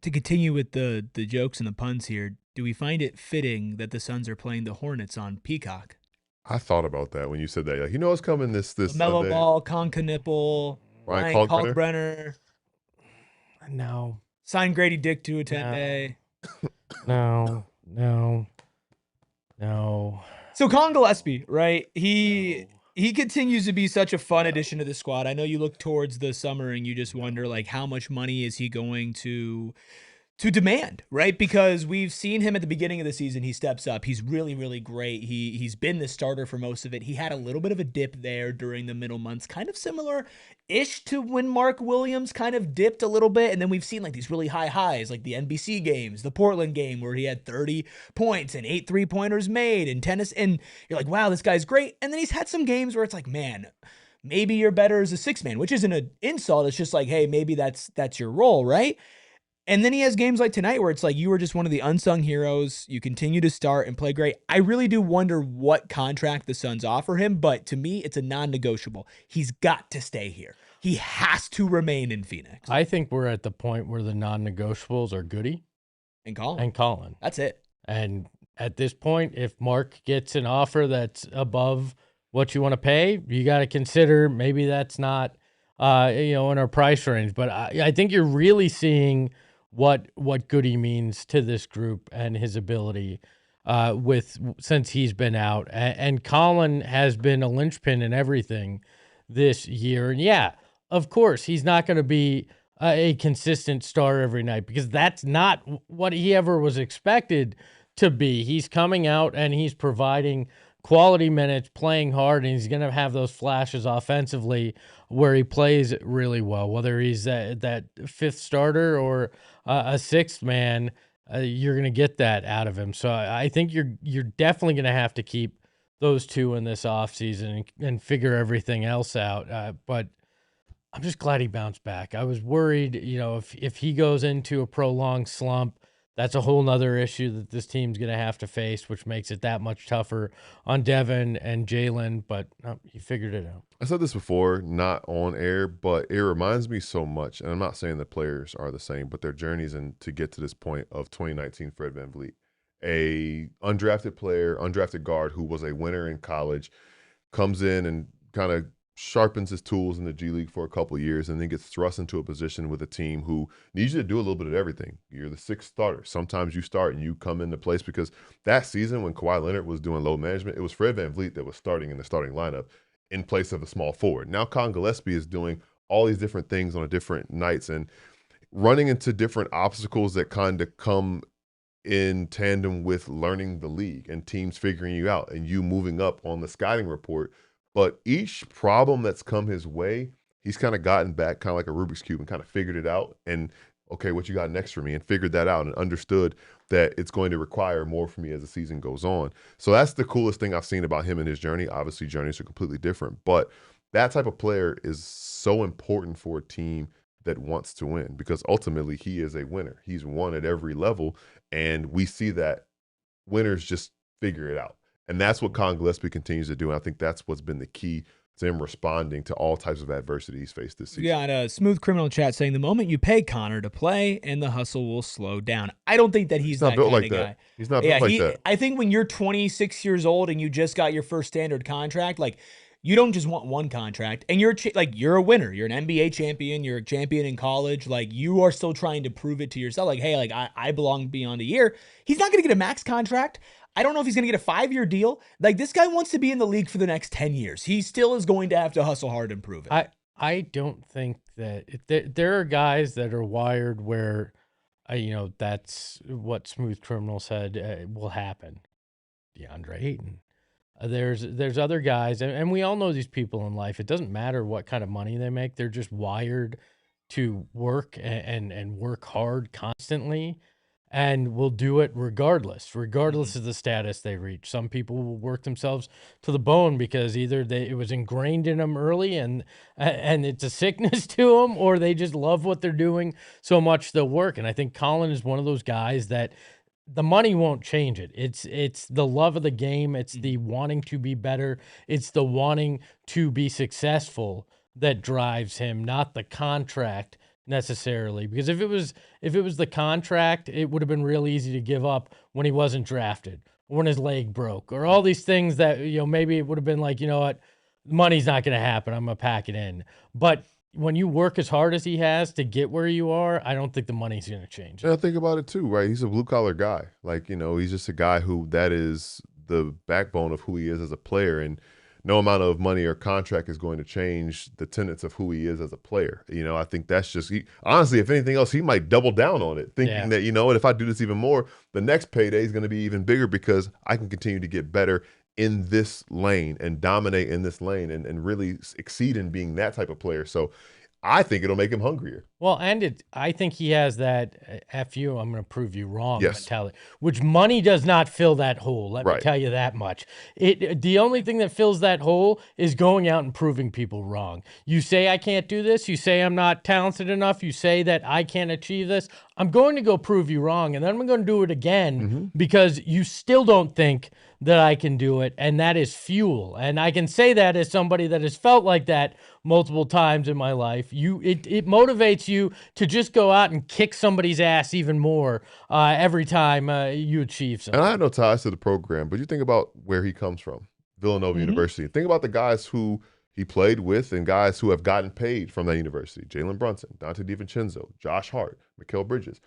To continue with the jokes and the puns here, do we find it fitting that the Suns are playing the Hornets on Peacock? I thought about that when you said that. Like, you know what's coming this Mellow Sunday? Ball, Conca Nipple, Ryan Kalkbrenner. No. Sign Grady Dick to a 10-day. No. So Collin Gillespie, right? He continues to be such a fun addition to the squad. I know you look towards the summer and you just wonder, like, how much money is he going to demand, right? Because we've seen him at the beginning of the season. He steps up. He's really, really great. He's been the starter for most of it. He had a little bit of a dip there during the middle months, kind of similar-ish to when Mark Williams kind of dipped a little bit. And then we've seen like these really high highs, like the NBC games, the Portland game where he had 30 points and 8 3-pointers made and tennis. And you're like, wow, this guy's great. And then he's had some games where it's like, man, maybe you're better as a 6-man, which isn't an insult. It's just like, hey, maybe that's your role, right? And then he has games like tonight where it's like you were just one of the unsung heroes. You continue to start and play great. I really do wonder what contract the Suns offer him, but to me, it's a non-negotiable. He's got to stay here. He has to remain in Phoenix. I think we're at the point where the non-negotiables are Goody and Collin. And Collin. That's it. And at this point, if Mark gets an offer that's above what you want to pay, you got to consider maybe that's not, in our price range. But I think you're really seeing what Goody means to this group and his ability since he's been out. And Collin has been a linchpin in everything this year. And yeah, of course, he's not going to be a consistent star every night because that's not what he ever was expected to be. He's coming out and he's providing quality minutes, playing hard, and he's going to have those flashes offensively where he plays really well. Whether he's that fifth starter or a sixth man, you're going to get that out of him. So I think you're definitely going to have to keep those two in this offseason and figure everything else out. But I'm just glad he bounced back. I was worried, if he goes into a prolonged slump, that's a whole nother issue that this team's going to have to face, which makes it that much tougher on Devin and Jalen, but he figured it out. I said this before, not on air, but it reminds me so much, and I'm not saying the players are the same, but their journeys to get to this point of 2019 Fred VanVleet, a undrafted player, undrafted guard who was a winner in college, comes in and kind of sharpens his tools in the G League for a couple of years and then gets thrust into a position with a team who needs you to do a little bit of everything. You're the sixth starter. Sometimes you start and you come into place because that season when Kawhi Leonard was doing load management, it was Fred VanVleet that was starting in the starting lineup in place of a small forward. Now Collin Gillespie is doing all these different things on different nights and running into different obstacles that kind of come in tandem with learning the league and teams figuring you out and you moving up on the scouting report. But each problem that's come his way, he's kind of gotten back kind of like a Rubik's Cube and kind of figured it out. And, okay, what you got next for me? And figured that out and understood that it's going to require more from me as the season goes on. So that's the coolest thing I've seen about him and his journey. Obviously, journeys are completely different. But that type of player is so important for a team that wants to win because ultimately he is a winner. He's won at every level. And we see that winners just figure it out. And that's what Collin Gillespie continues to do. And I think that's what's been the key to him responding to all types of adversity he's faced this season. We got a Smooth Criminal chat saying the moment you pay Connor to play and the hustle will slow down. I don't think that he's not that built kind like of that. guy. He's not built like that. I think when you're 26 years old and you just got your first standard contract, like you don't just want one contract and you're a winner. You're an NBA champion. You're a champion in college. Like you are still trying to prove it to yourself. Like, hey, like I belong beyond a year. He's not going to get a max contract. I don't know if he's going to get a 5-year deal. Like this guy wants to be in the league for the next 10 years. He still is going to have to hustle hard and prove it. I don't think that there are guys that are wired where, that's what Smooth Criminal said will happen. DeAndre Ayton. There's other guys, and we all know these people in life. It doesn't matter what kind of money they make. They're just wired to work and work hard constantly. And will do it regardless of the status they reach. Some people will work themselves to the bone because either it was ingrained in them early and it's a sickness to them, or they just love what they're doing so much they'll work. And I think Collin is one of those guys that the money won't change it. It's the love of the game. It's the wanting to be better. It's the wanting to be successful that drives him, not the contract necessarily, because if it was the contract, it would have been real easy to give up when he wasn't drafted or when his leg broke or all these things that maybe it would have been like, you know what, money's not going to happen, I'm gonna pack it in. But when you work as hard as he has to get where you are, I don't think the money's going to change. And I think about it too, right? He's a blue collar guy. Like, he's just a guy who that is the backbone of who he is as a player. And no amount of money or contract is going to change the tenets of who he is as a player. I think that's just, honestly, if anything else, he might double down on it, thinking that, if I do this even more, the next payday is going to be even bigger because I can continue to get better in this lane and dominate in this lane and really exceed in being that type of player. So I think it'll make him hungrier. Well, and I think he has that F you, I'm going to prove you wrong Yes. mentality, which money does not fill that hole. Let me Right. tell you that much. The only thing that fills that hole is going out and proving people wrong. You say I can't do this. You say I'm not talented enough. You say that I can't achieve this. I'm going to go prove you wrong, and then I'm going to do it again because you still don't think that I can do it, and that is fuel. And I can say that as somebody that has felt like that multiple times in my life. It motivates you to just go out and kick somebody's ass even more every time you achieve something. And I have no ties to the program, but you think about where he comes from, Villanova University. Think about the guys who he played with and guys who have gotten paid from that university. Jalen Brunson, Dante DiVincenzo, Josh Hart, Mikal Bridges.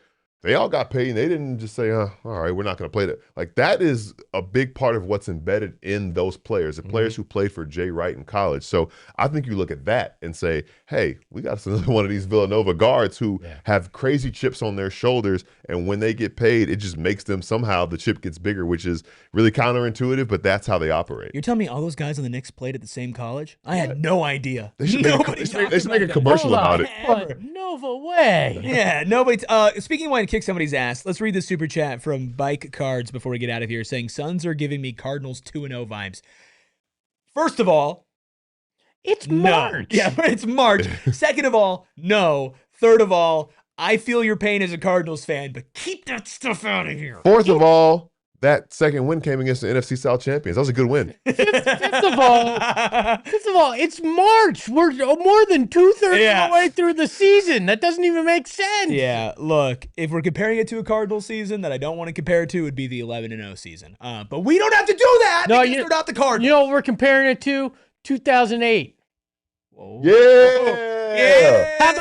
They all got paid, and they didn't just say, all right, we're not going to play that. Like, that is a big part of what's embedded in those players, the players who played for Jay Wright in college. So I think you look at that and say, hey, we got another one of these Villanova guards who have crazy chips on their shoulders, and when they get paid, it just makes them somehow the chip gets bigger, which is really counterintuitive, but that's how they operate. You're telling me all those guys on the Knicks played at the same college? I had no idea. They should make a commercial about it. Nova way. Yeah, nobody. Speaking of wanting to kick somebody's ass, let's read the super chat from Bike Cards before we get out of here, saying Suns are giving me Cardinals 2-0 vibes. First of all, it's no. March. Yeah, but it's March. Second of all, no. Third of all, I feel your pain as a Cardinals fan, but keep that stuff out of here. Fourth of all, that second win came against the NFC South champions. That was a good win. Fifth of all, it's March. We're more than 2/3 of the way through the season. That doesn't even make sense. Yeah, look, if we're comparing it to a Cardinals season that I don't want to compare it to, would be the 11-0 season. But we don't have to do that because they're not the Cardinals. You know what we're comparing it to? 2008. Whoa. Yeah. How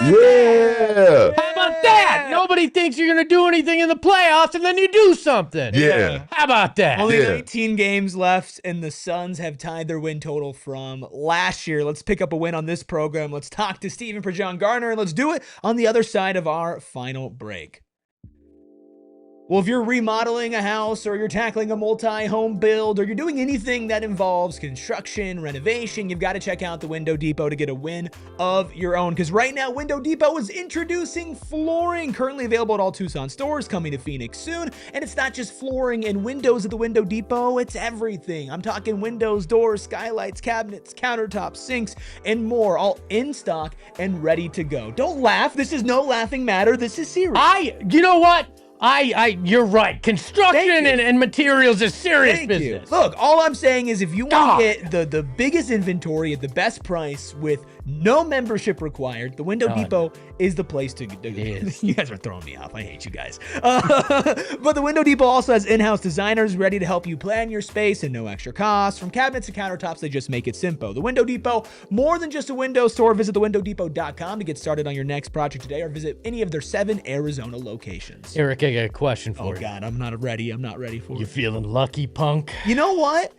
about that? Nobody thinks you're going to do anything in the playoffs, and then you do something. Yeah. How about that? Only 19 games left, and the Suns have tied their win total from last year. Let's pick up a win on this program. Let's talk to Stephen Prejean Garner, and let's do it on the other side of our final break. Well, if you're remodeling a house or you're tackling a multi-home build or you're doing anything that involves construction, renovation, you've got to check out the Window Depot to get a win of your own. Because right now, Window Depot is introducing flooring, currently available at all Tucson stores, coming to Phoenix soon. And it's not just flooring and windows at the Window Depot, it's everything. I'm talking windows, doors, skylights, cabinets, countertops, sinks, and more, all in stock and ready to go. Don't laugh. This is no laughing matter. This is serious. You know what? You're right. Construction and materials is serious business. Look, all I'm saying is if you want to get the biggest inventory at the best price with no membership required, the Window Depot is the place to go. You guys are throwing me off. I hate you guys. But the Window Depot also has in-house designers ready to help you plan your space and no extra cost. From cabinets to countertops, they just make it simple. The Window Depot, more than just a window store. Visit thewindowdepot.com to get started on your next project today or visit any of their 7 Arizona locations. Eric, I got a question for you. Oh, God, I'm not ready for it. You feeling lucky, punk? You know what?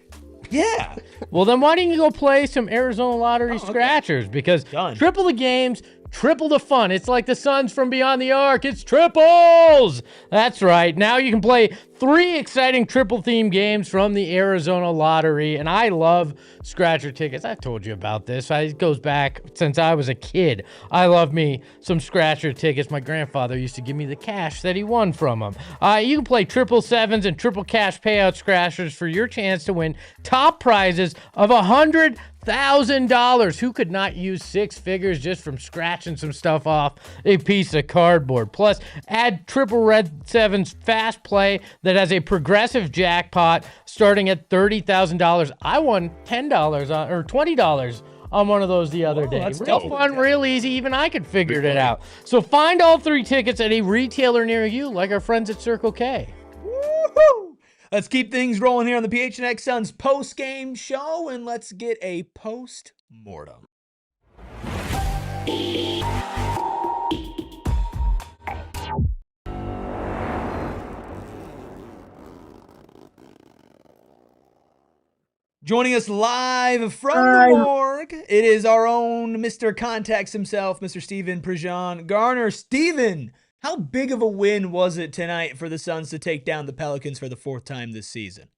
Yeah. Well, then why don't you go play some Arizona Lottery Scratchers? Because triple the games, triple the fun. It's like the Suns from Beyond the Arc. It's triples. That's right. Now you can play 3 exciting triple theme games from the Arizona Lottery. And I love Scratcher tickets. I've told you about this. It goes back since I was a kid. I love me some Scratcher tickets. My grandfather used to give me the cash that he won from them. You can play triple sevens and triple cash payout Scratchers for your chance to win top prizes of $100,000. Who could not use 6 figures just from scratching some stuff off a piece of cardboard? Plus, add triple red sevens fast play that has a progressive jackpot starting at $30,000. I won $10 or $20 on one of those the other day. Real fun, real easy. Even I could figure it out. So find all 3 tickets at a retailer near you, like our friends at Circle K. Woohoo! Let's keep things rolling here on the PHNX Suns post-game show, and let's get a post-mortem. Joining us live from the Morg, it is our own Mr. Contacts himself, Mr. Stephen Prejean Garner. Stephen, how big of a win was it tonight for the Suns to take down the Pelicans for the 4th time this season?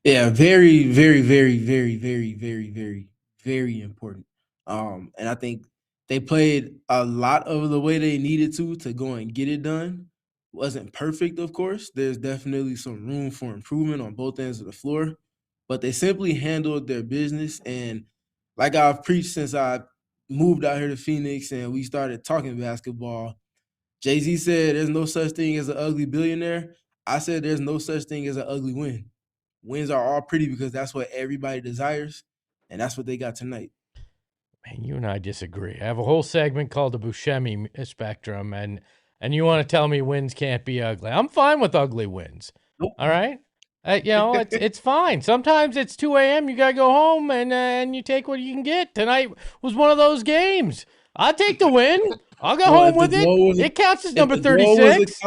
Yeah, very, very, very, very, very, very, very, very important. And I think They played a lot of the way they needed to go and get it done. Wasn't perfect, of course. There's definitely some room for improvement on both ends of the floor, but they simply handled their business. And like I've preached since I moved out here to Phoenix and we started talking basketball, Jay-Z said there's no such thing as an ugly billionaire. I said there's no such thing as an ugly win. Wins are all pretty because that's what everybody desires, and that's what they got tonight. Man, you and I disagree. I have a whole segment called the Buscemi spectrum, and you want to tell me wins can't be ugly. I'm fine with ugly wins. Nope. All right? It's fine. Sometimes it's 2 a.m. You got to go home, and you take what you can get. Tonight was one of those games. I'll take the win. I'll go home with it. It counts as number 36.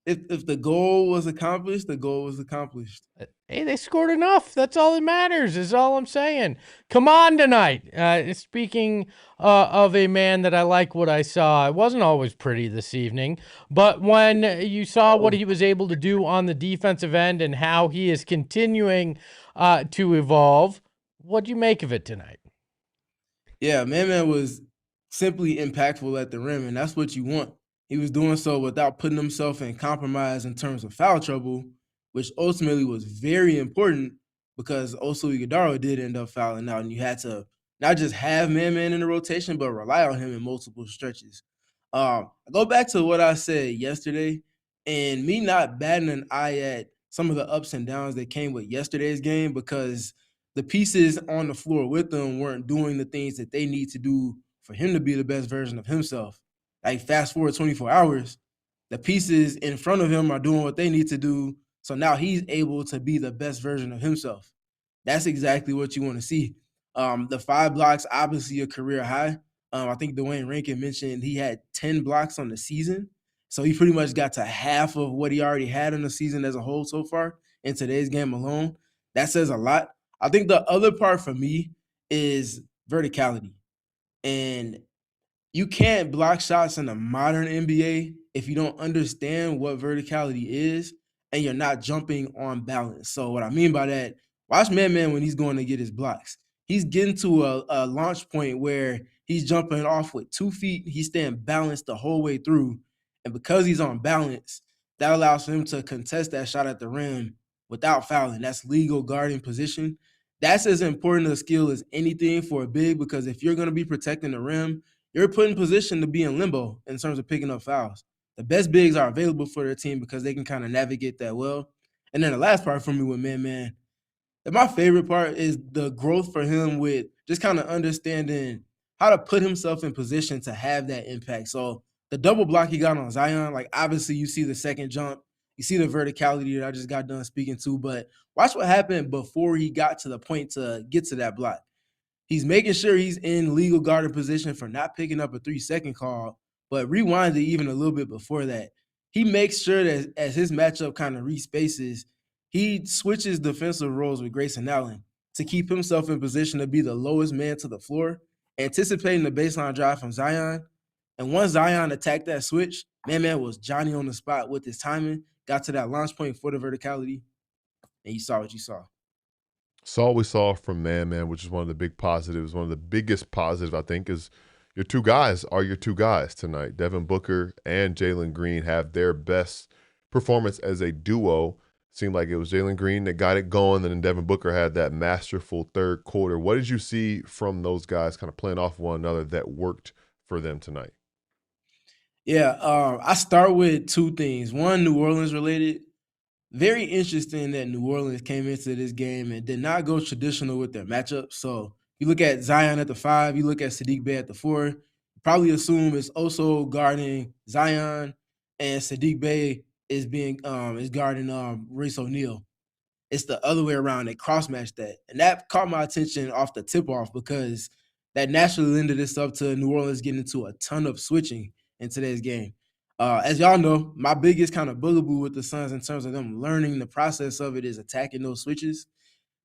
If the goal was accomplished, the goal was accomplished. Hey, they scored enough. That's all that matters, is all I'm saying. Come on tonight. Speaking of a man that I like what I saw, it wasn't always pretty this evening, but when you saw what he was able to do on the defensive end and how he is continuing to evolve, what'd you make of it tonight? Yeah, Man was simply impactful at the rim, and that's what you want. He was doing so without putting himself in compromise in terms of foul trouble, which ultimately was very important because Oso Ighodaro did end up fouling out, and you had to not just have Man in the rotation, but rely on him in multiple stretches. I go back to what I said yesterday, and me not batting an eye at some of the ups and downs that came with yesterday's game because the pieces on the floor with them weren't doing the things that they need to do for him to be the best version of himself. Like fast forward 24 hours, the pieces in front of him are doing what they need to do. So now he's able to be the best version of himself. That's exactly what you want to see. The 5 blocks, obviously a career high. I think Dwayne Rankin mentioned he had 10 blocks on the season. So he pretty much got to half of what he already had in the season as a whole so far in today's game alone. That says a lot. I think the other part for me is verticality. And you can't block shots in the modern NBA if you don't understand what verticality is and you're not jumping on balance. So what I mean by that, watch Man when he's going to get his blocks. He's getting to a launch point where he's jumping off with 2 feet. He's staying balanced the whole way through. And because he's on balance, that allows for him to contest that shot at the rim without fouling. That's legal guarding position. That's as important a skill as anything for a big because if you're going to be protecting the rim, you're put in position to be in limbo in terms of picking up fouls. The best bigs are available for their team because they can kind of navigate that well. And then the last part for me with Man, my favorite part is the growth for him with just kind of understanding how to put himself in position to have that impact. So the double block he got on Zion, like obviously you see the second jump, you see the verticality that I just got done speaking to, but watch what happened before he got to the point to get to that block. He's making sure he's in legal guarding position for not picking up a 3-second call, but rewind it even a little bit before that. He makes sure that as his matchup kind of respaces, he switches defensive roles with Grayson Allen to keep himself in position to be the lowest man to the floor, anticipating the baseline drive from Zion. And once Zion attacked that switch, Man was Johnny on the spot with his timing, got to that launch point for the verticality, and you saw what you saw. Saw what we saw from Man, which is one of the big positives. One of the biggest positives, I think, is your two guys tonight. Devin Booker and Jalen Green have their best performance as a duo. Seemed like it was Jalen Green that got it going, and then Devin Booker had that masterful third quarter. What did you see from those guys kind of playing off one another that worked for them tonight? Yeah, I start with 2 things. One, New Orleans related. Very interesting that New Orleans came into this game and did not go traditional with their matchup. So you look at Zion at the 5, you look at Saddiq Bey at the 4. You probably assume it's also guarding Zion, and Saddiq Bey is guarding Royce O'Neal. It's the other way around. They cross-matched that. And that caught my attention off the tip-off because that naturally lended itself to New Orleans getting into a ton of switching in today's game. As y'all know, my biggest kind of bugaboo with the Suns in terms of them learning the process of it is attacking those switches.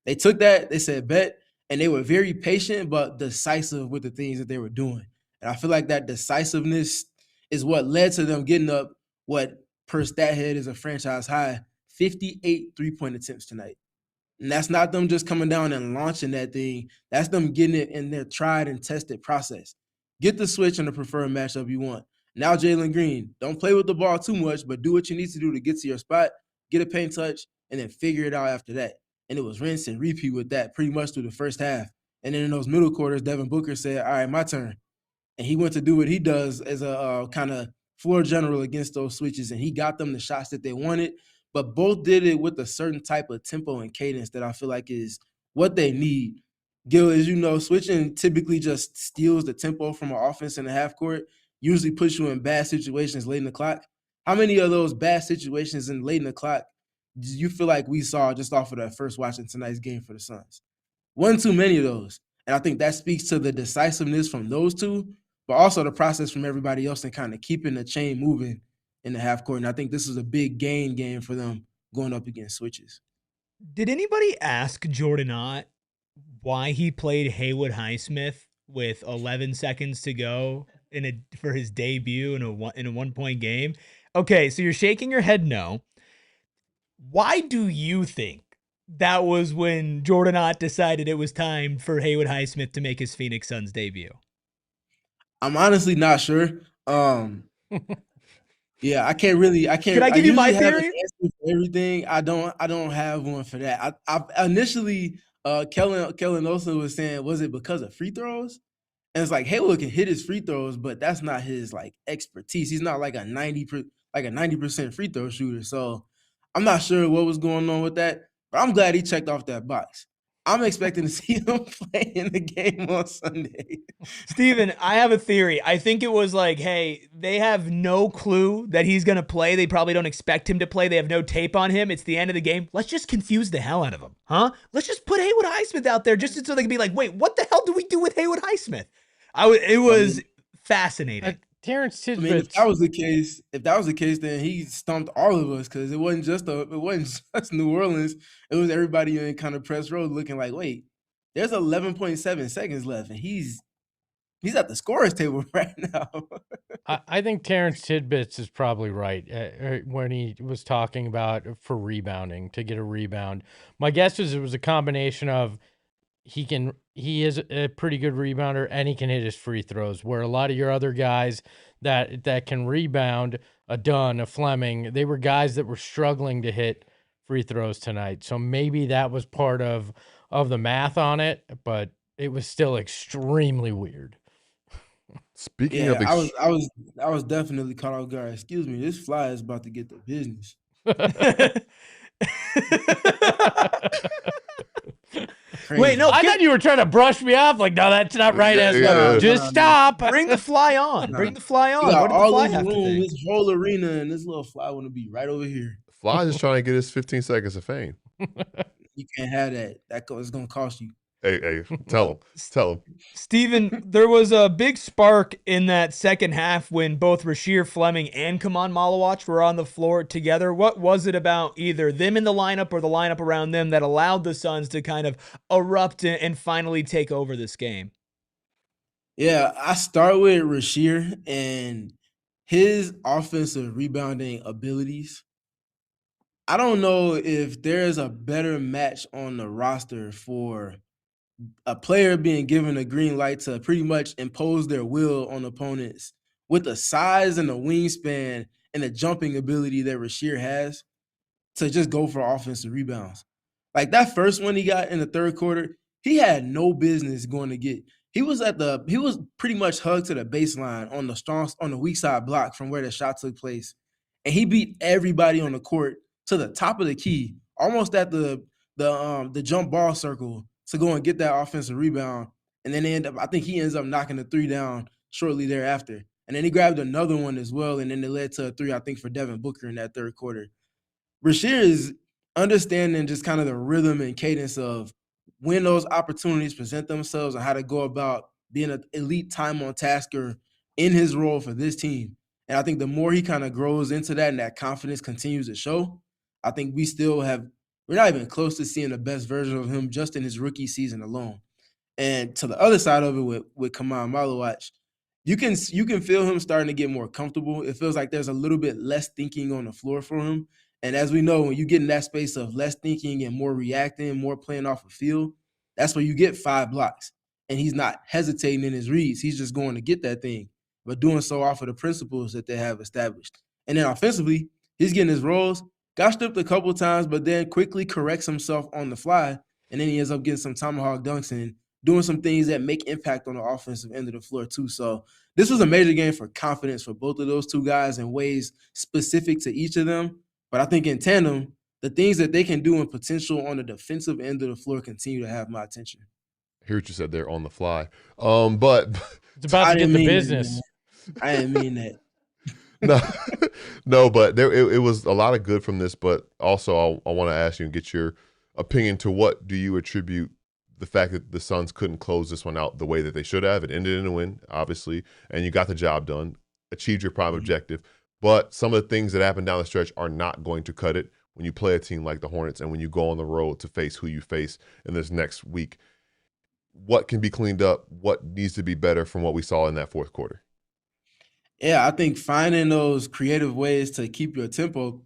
They took that, they said bet, and they were very patient but decisive with the things that they were doing. And I feel like that decisiveness is what led to them getting up what per stat head is a franchise high 58 3-point attempts tonight. And that's not them just coming down and launching that thing. That's them getting it in their tried and tested process. get the switch and the preferred matchup you want. Now Jalen Green, don't play with the ball too much, but do what you need to do to get to your spot, get a paint touch, and then figure it out after that. And it was rinse and repeat with that pretty much through the first half. And then in those middle quarters, Devin Booker said, all right, my turn. And he went to do what he does as a kind of floor general against those switches, and he got them the shots that they wanted, but both did it with a certain type of tempo and cadence that I feel like is what they need. Gil, as you know, switching typically just steals the tempo from an offense in the half court, usually puts you in bad situations late in the clock. How many of those bad situations in late in the clock do you feel like we saw just off of that first watching tonight's game for the Suns? One too many of those. And I think that speaks to the decisiveness from those two, but also the process from everybody else and kind of keeping the chain moving in the half court. And I think this is a big gain game for them going up against switches. Did anybody ask Jordan Ott why he played Haywood Highsmith with 11 seconds to go for his debut in a 1-point game? Okay, so you're shaking your head no. Why do you think that was when Jordan Ott decided it was time for Haywood Highsmith to make his Phoenix Suns debut? I'm honestly not sure. Yeah, I can't. Can I give you my theory? Answer for everything. I don't have one for that. I initially, Kellen Olsen was saying, was it because of free throws? And it's like Haywood can hit his free throws, but that's not his like expertise. He's not like a 90% free throw shooter. So I'm not sure what was going on with that, but I'm glad he checked off that box. I'm expecting to see him play in the game on Sunday. Steven, I have a theory. I think it was like, hey, they have no clue that he's going to play. They probably don't expect him to play. They have no tape on him. It's the end of the game. Let's just confuse the hell out of him, huh? Let's just put Haywood Highsmith out there just so they can be like, wait, what the hell do we do with Haywood Highsmith? It was fascinating. Terrence Tidbit. I mean, if that was the case, then he stumped all of us because it wasn't just New Orleans. It was everybody in kind of press row looking like, wait, there's 11.7 seconds left, and he's at the scorer's table right now. I think Terrence Tidbits is probably right when he was talking about for rebounding, to get a rebound. My guess is it was a combination of he is a pretty good rebounder and he can hit his free throws, where a lot of your other guys that can rebound, a Dunn, a Fleming, they were guys that were struggling to hit free throws tonight. So maybe that was part of the math on it, but it was still extremely weird. Speaking yeah, of, I was definitely caught off guard. Excuse me, this fly is about to get the business. Wait, no, I thought you were trying to brush me off. Like, no, that's not right. Just stop. Bring the fly on. Bring the fly on. What What did the all fly this have to room, think? this whole arena, and this little fly want to be right over here. Fly is trying to get his 15 seconds of fame. You can't have that. It's going to cost you. Hey, tell him. Steven, there was a big spark in that second half when both Rasheer Fleming and Khaman Maluach were on the floor together. What was it about either them in the lineup or the lineup around them that allowed the Suns to kind of erupt and finally take over this game? Yeah, I start with Rasheer and his offensive rebounding abilities. I don't know if there's a better match on the roster for a player being given a green light to pretty much impose their will on opponents with the size and the wingspan and the jumping ability that Rasheer has to just go for offensive rebounds. Like that first one he got in the third quarter, he had no business going to get. He was pretty much hugged to the baseline on the weak side block from where the shot took place. And he beat everybody on the court to the top of the key, almost at the jump ball circle, to go and get that offensive rebound. And then I think he ends up knocking the three down shortly thereafter. And then he grabbed another one as well. And then it led to a three, I think, for Devin Booker in that third quarter. Rasheer is understanding just kind of the rhythm and cadence of when those opportunities present themselves and how to go about being an elite time on tasker in his role for this team. And I think the more he kind of grows into that and that confidence continues to show, I think we're not even close to seeing the best version of him just in his rookie season alone. And to the other side of it with Khaman Maluach, you can feel him starting to get more comfortable. It feels like there's a little bit less thinking on the floor for him. And as we know, when you get in that space of less thinking and more reacting, more playing off a field, that's where you get 5 blocks. and he's not hesitating in his reads. He's just going to get that thing, but doing so off of the principles that they have established. And then offensively, he's getting his rolls, got stripped a couple times, but then quickly corrects himself on the fly, and then he ends up getting some tomahawk dunks and doing some things that make impact on the offensive end of the floor too. So this was a major game for confidence for both of those two guys in ways specific to each of them. But I think in tandem, the things that they can do in potential on the defensive end of the floor continue to have my attention. I hear what you said there on the fly. But It's about to get the business. I didn't mean that. No, but it was a lot of good from this. But also, I want to ask you and get your opinion to what do you attribute the fact that the Suns couldn't close this one out the way that they should have. It ended in a win, obviously, and you got the job done, achieved your prime objective. But some of the things that happen down the stretch are not going to cut it when you play a team like the Hornets and when you go on the road to face who you face in this next week. What can be cleaned up? What needs to be better from what we saw in that fourth quarter? Yeah, I think finding those creative ways to keep your tempo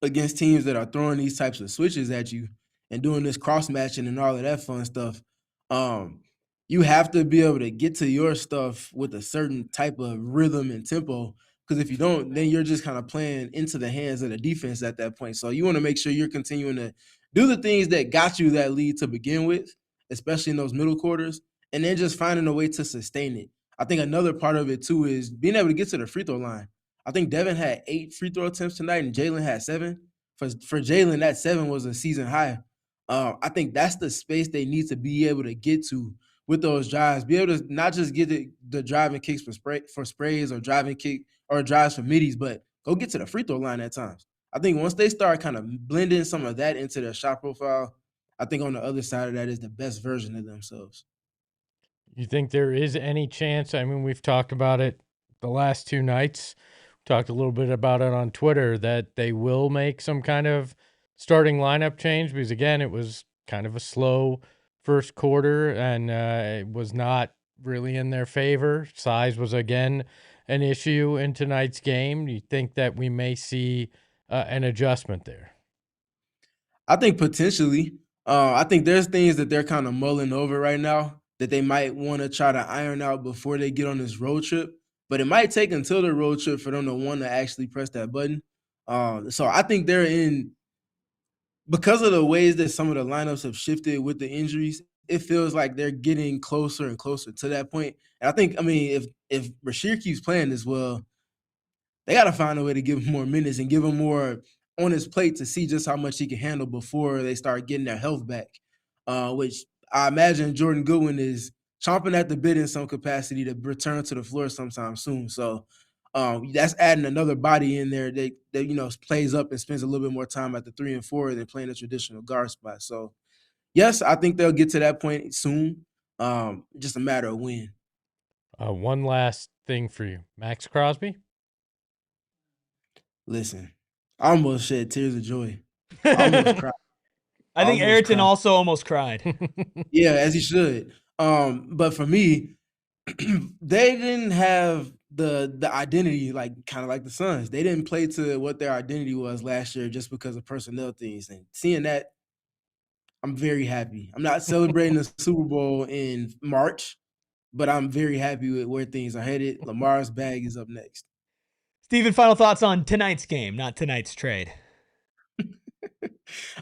against teams that are throwing these types of switches at you and doing this cross matching and all of that fun stuff. You have to be able to get to your stuff with a certain type of rhythm and tempo. Because if you don't, then you're just kind of playing into the hands of the defense at that point. So you want to make sure you're continuing to do the things that got you that lead to begin with, especially in those middle quarters, and then just finding a way to sustain it. I think another part of it too is being able to get to the free throw line. I think Devin had 8 free throw attempts tonight, and Jalen had 7. For Jalen, that 7 was a season high. I think that's the space they need to be able to get to with those drives. Be able to not just get the driving kicks for sprays or driving kick or drives for middies, but go get to the free throw line at times. I think once they start kind of blending some of that into their shot profile, I think on the other side of that is the best version of themselves. You think there is any chance? I mean, we've talked about it the last 2 nights. Talked a little bit about it on Twitter that they will make some kind of starting lineup change because, again, it was kind of a slow first quarter and it was not really in their favor. Size was, again, an issue in tonight's game. Do you think that we may see an adjustment there? I think potentially. I think there's things that they're kind of mulling over right now that they might want to try to iron out before they get on this road trip. But it might take until the road trip for them to want to actually press that button. So I think they're in, because of the ways that some of the lineups have shifted with the injuries, it feels like they're getting closer and closer to that point. And I think, I mean, if Rasheer keeps playing this well, they got to find a way to give him more minutes and give him more on his plate to see just how much he can handle before they start getting their health back, which I imagine Jordan Goodwin is chomping at the bit in some capacity to return to the floor sometime soon. So that's adding another body in there that plays up and spends a little bit more time at the 3 and 4 than playing a traditional guard spot. So yes, I think they'll get to that point soon. Just a matter of when. One last thing for you, Max Crosby. Listen, I almost shed tears of joy. I almost cried. I think Ayrton also almost cried. Yeah, as he should. But for me, they didn't have the identity kind of like the Suns. They didn't play to what their identity was last year just because of personnel things. And seeing that, I'm very happy. I'm not celebrating the Super Bowl in March, but I'm very happy with where things are headed. Lamar's bag is up next. Steven, final thoughts on tonight's game, not tonight's trade.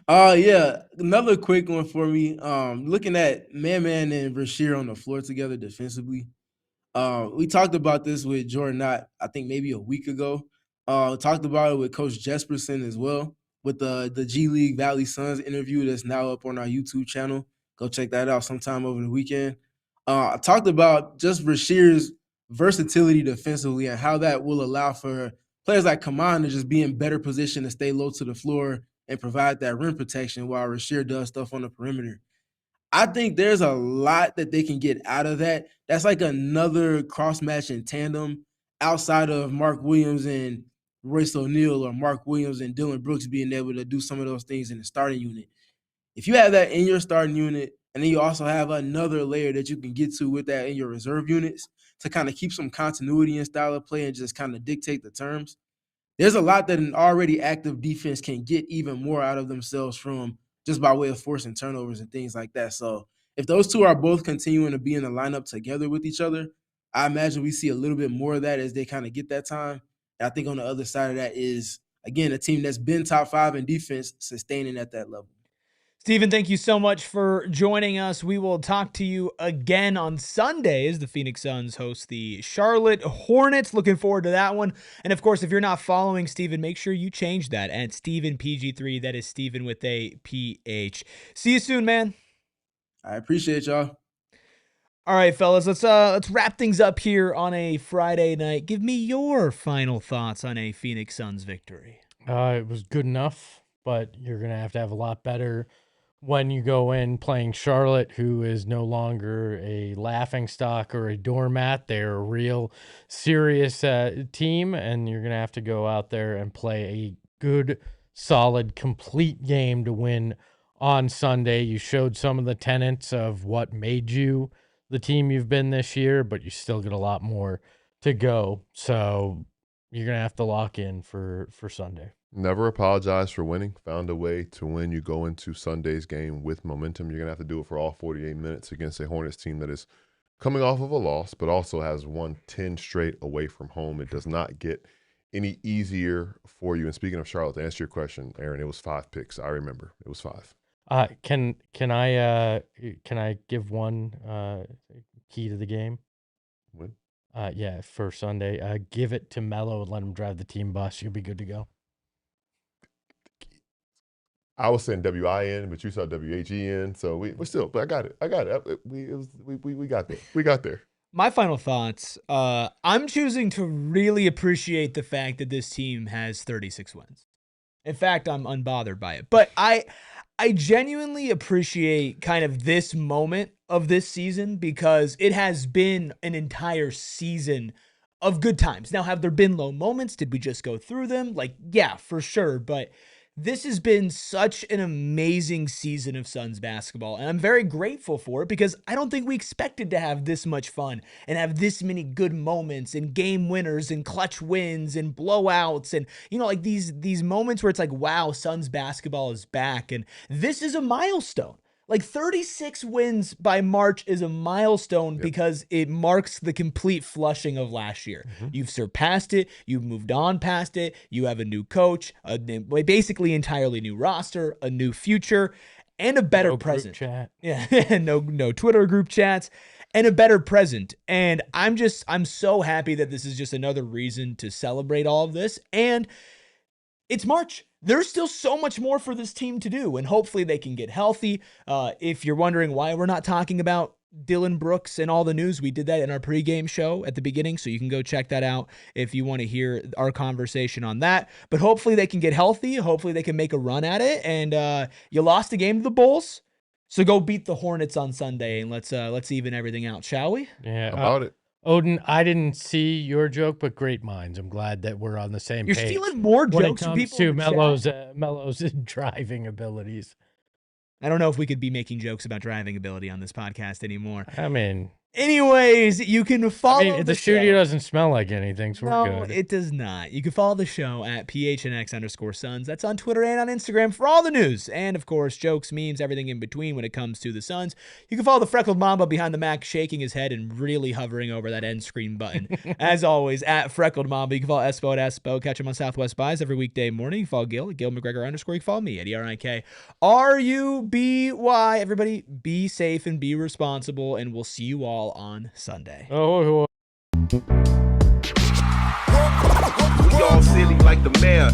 Yeah, another quick one for me. Looking at Man and Rasheer on the floor together defensively. We talked about this with Jordan Knott, I think maybe a week ago. Talked about it with Coach Jesperson as well, with the G League Valley Suns interview that's now up on our YouTube channel. Go check that out sometime over the weekend. I talked about just Rasheer's versatility defensively and how that will allow for players like Khaman to just be in better position to stay low to the floor and provide that rim protection while Rasheer does stuff on the perimeter. I think there's a lot that they can get out of that. That's like another cross-match in tandem outside of Mark Williams and Royce O'Neal or Mark Williams and Dillon Brooks being able to do some of those things in the starting unit. If you have that in your starting unit, and then you also have another layer that you can get to with that in your reserve units to kind of keep some continuity in style of play and just kind of dictate the terms, there's a lot that an already active defense can get even more out of themselves from just by way of forcing turnovers and things like that. So if those two are both continuing to be in the lineup together with each other, I imagine we see a little bit more of that as they kind of get that time. And I think on the other side of that is, again, a team that's been top 5 in defense sustaining at that level. Steven, thank you so much for joining us. We will talk to you again on Sunday as the Phoenix Suns host the Charlotte Hornets. Looking forward to that one. And of course, if you're not following Steven, make sure you change that at StevenPG3. That is Steven with a PH. See you soon, man. I appreciate y'all. All right, fellas, let's wrap things up here on a Friday night. Give me your final thoughts on a Phoenix Suns victory. It was good enough, but you're going to have a lot better when you go in playing Charlotte, who is no longer a laughingstock or a doormat. They're a real serious team, and you're going to have to go out there and play a good, solid, complete game to win on Sunday. You showed some of the tenets of what made you the team you've been this year, but you still got a lot more to go. So you're going to have to lock in for Sunday. Never apologize for winning. Found a way to win. You go into Sunday's game with momentum. You're going to have to do it for all 48 minutes against a Hornets team that is coming off of a loss, but also has won 10 straight away from home. It does not get any easier for you. And speaking of Charlotte, to answer your question, Aaron, it was 5 picks. I remember. It was 5. Can I give one key to the game? Win? Yeah, for Sunday. Give it to Melo and let him drive the team bus. You'll be good to go. I was saying WIN, but you saw WHEN. So we're still, but I got it. We got there. We got there. My final thoughts. I'm choosing to really appreciate the fact that this team has 36 wins. In fact, I'm unbothered by it. But I genuinely appreciate kind of this moment of this season because it has been an entire season of good times. Now, have there been low moments? Did we just go through them? Like, yeah, for sure. But this has been such an amazing season of Suns basketball, and I'm very grateful for it because I don't think we expected to have this much fun and have this many good moments and game winners and clutch wins and blowouts and, you know, like these moments where it's like, wow, Suns basketball is back, and this is a milestone. Like 36 wins by March is a milestone because it marks the complete flushing of last year. You've surpassed it. You've moved on past it. You have a new coach, a basically entirely new roster, a new future, and a better present. Group chat. Yeah, no Twitter group chats, and a better present. And I'm so happy that this is just another reason to celebrate all of this. And it's March. There's still so much more for this team to do, and hopefully they can get healthy. If you're wondering why we're not talking about Dillon Brooks and all the news, we did that in our pregame show at the beginning, so you can go check that out if you want to hear our conversation on that. But hopefully they can get healthy. Hopefully they can make a run at it. And you lost a game to the Bulls, so go beat the Hornets on Sunday, and let's even everything out, shall we? Yeah, About it. Odin, I didn't see your joke, but great minds. I'm glad that we're on the same You're page. stealing more when jokes it from comes people to in the chat. Melo's driving abilities. I don't know if we could be making jokes about driving ability on this podcast anymore. I mean, Anyways, you can follow the show. studio doesn't smell like anything, so we're No, good. it does not. You can follow the show at PHNX_Suns. That's on Twitter and on Instagram for all the news. And, of course, jokes, memes, everything in between when it comes to the Suns. You can follow the freckled Mamba behind the Mac, shaking his head and really hovering over that end screen button. As always, at freckled Mamba. You can follow Espo at Espo. Catch him on Southwest Buys every weekday morning. You can follow Gil at Gil McGregor_. You can follow me at ERIKRUBY. Everybody, be safe and be responsible, and we'll see you all on Sunday. Oh, We all silly like the mayor.